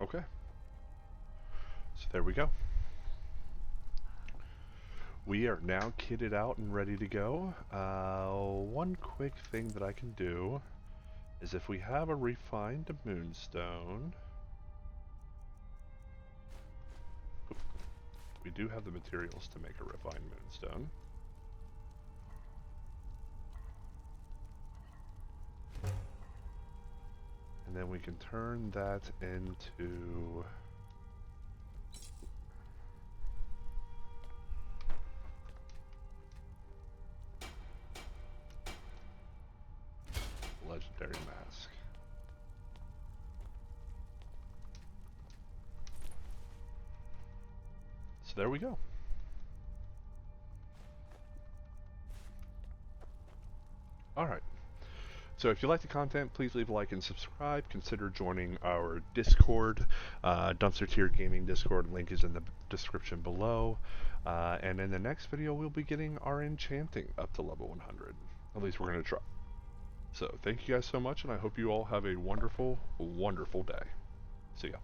Okay. So there we go. We are now kitted out and ready to go. One quick thing that I can do is if we have a refined moonstone, we do have the materials to make a refined moonstone. And then we can turn that into legendary mask. So there we go. Alright. So if you like the content, please leave a like and subscribe. Consider joining our Discord, Dumpster Tier Gaming Discord. Link is in the description below. And in the next video, we'll be getting our enchanting up to level 100. At least we're going to try. So thank you guys so much, and I hope you all have a wonderful, wonderful day. See ya.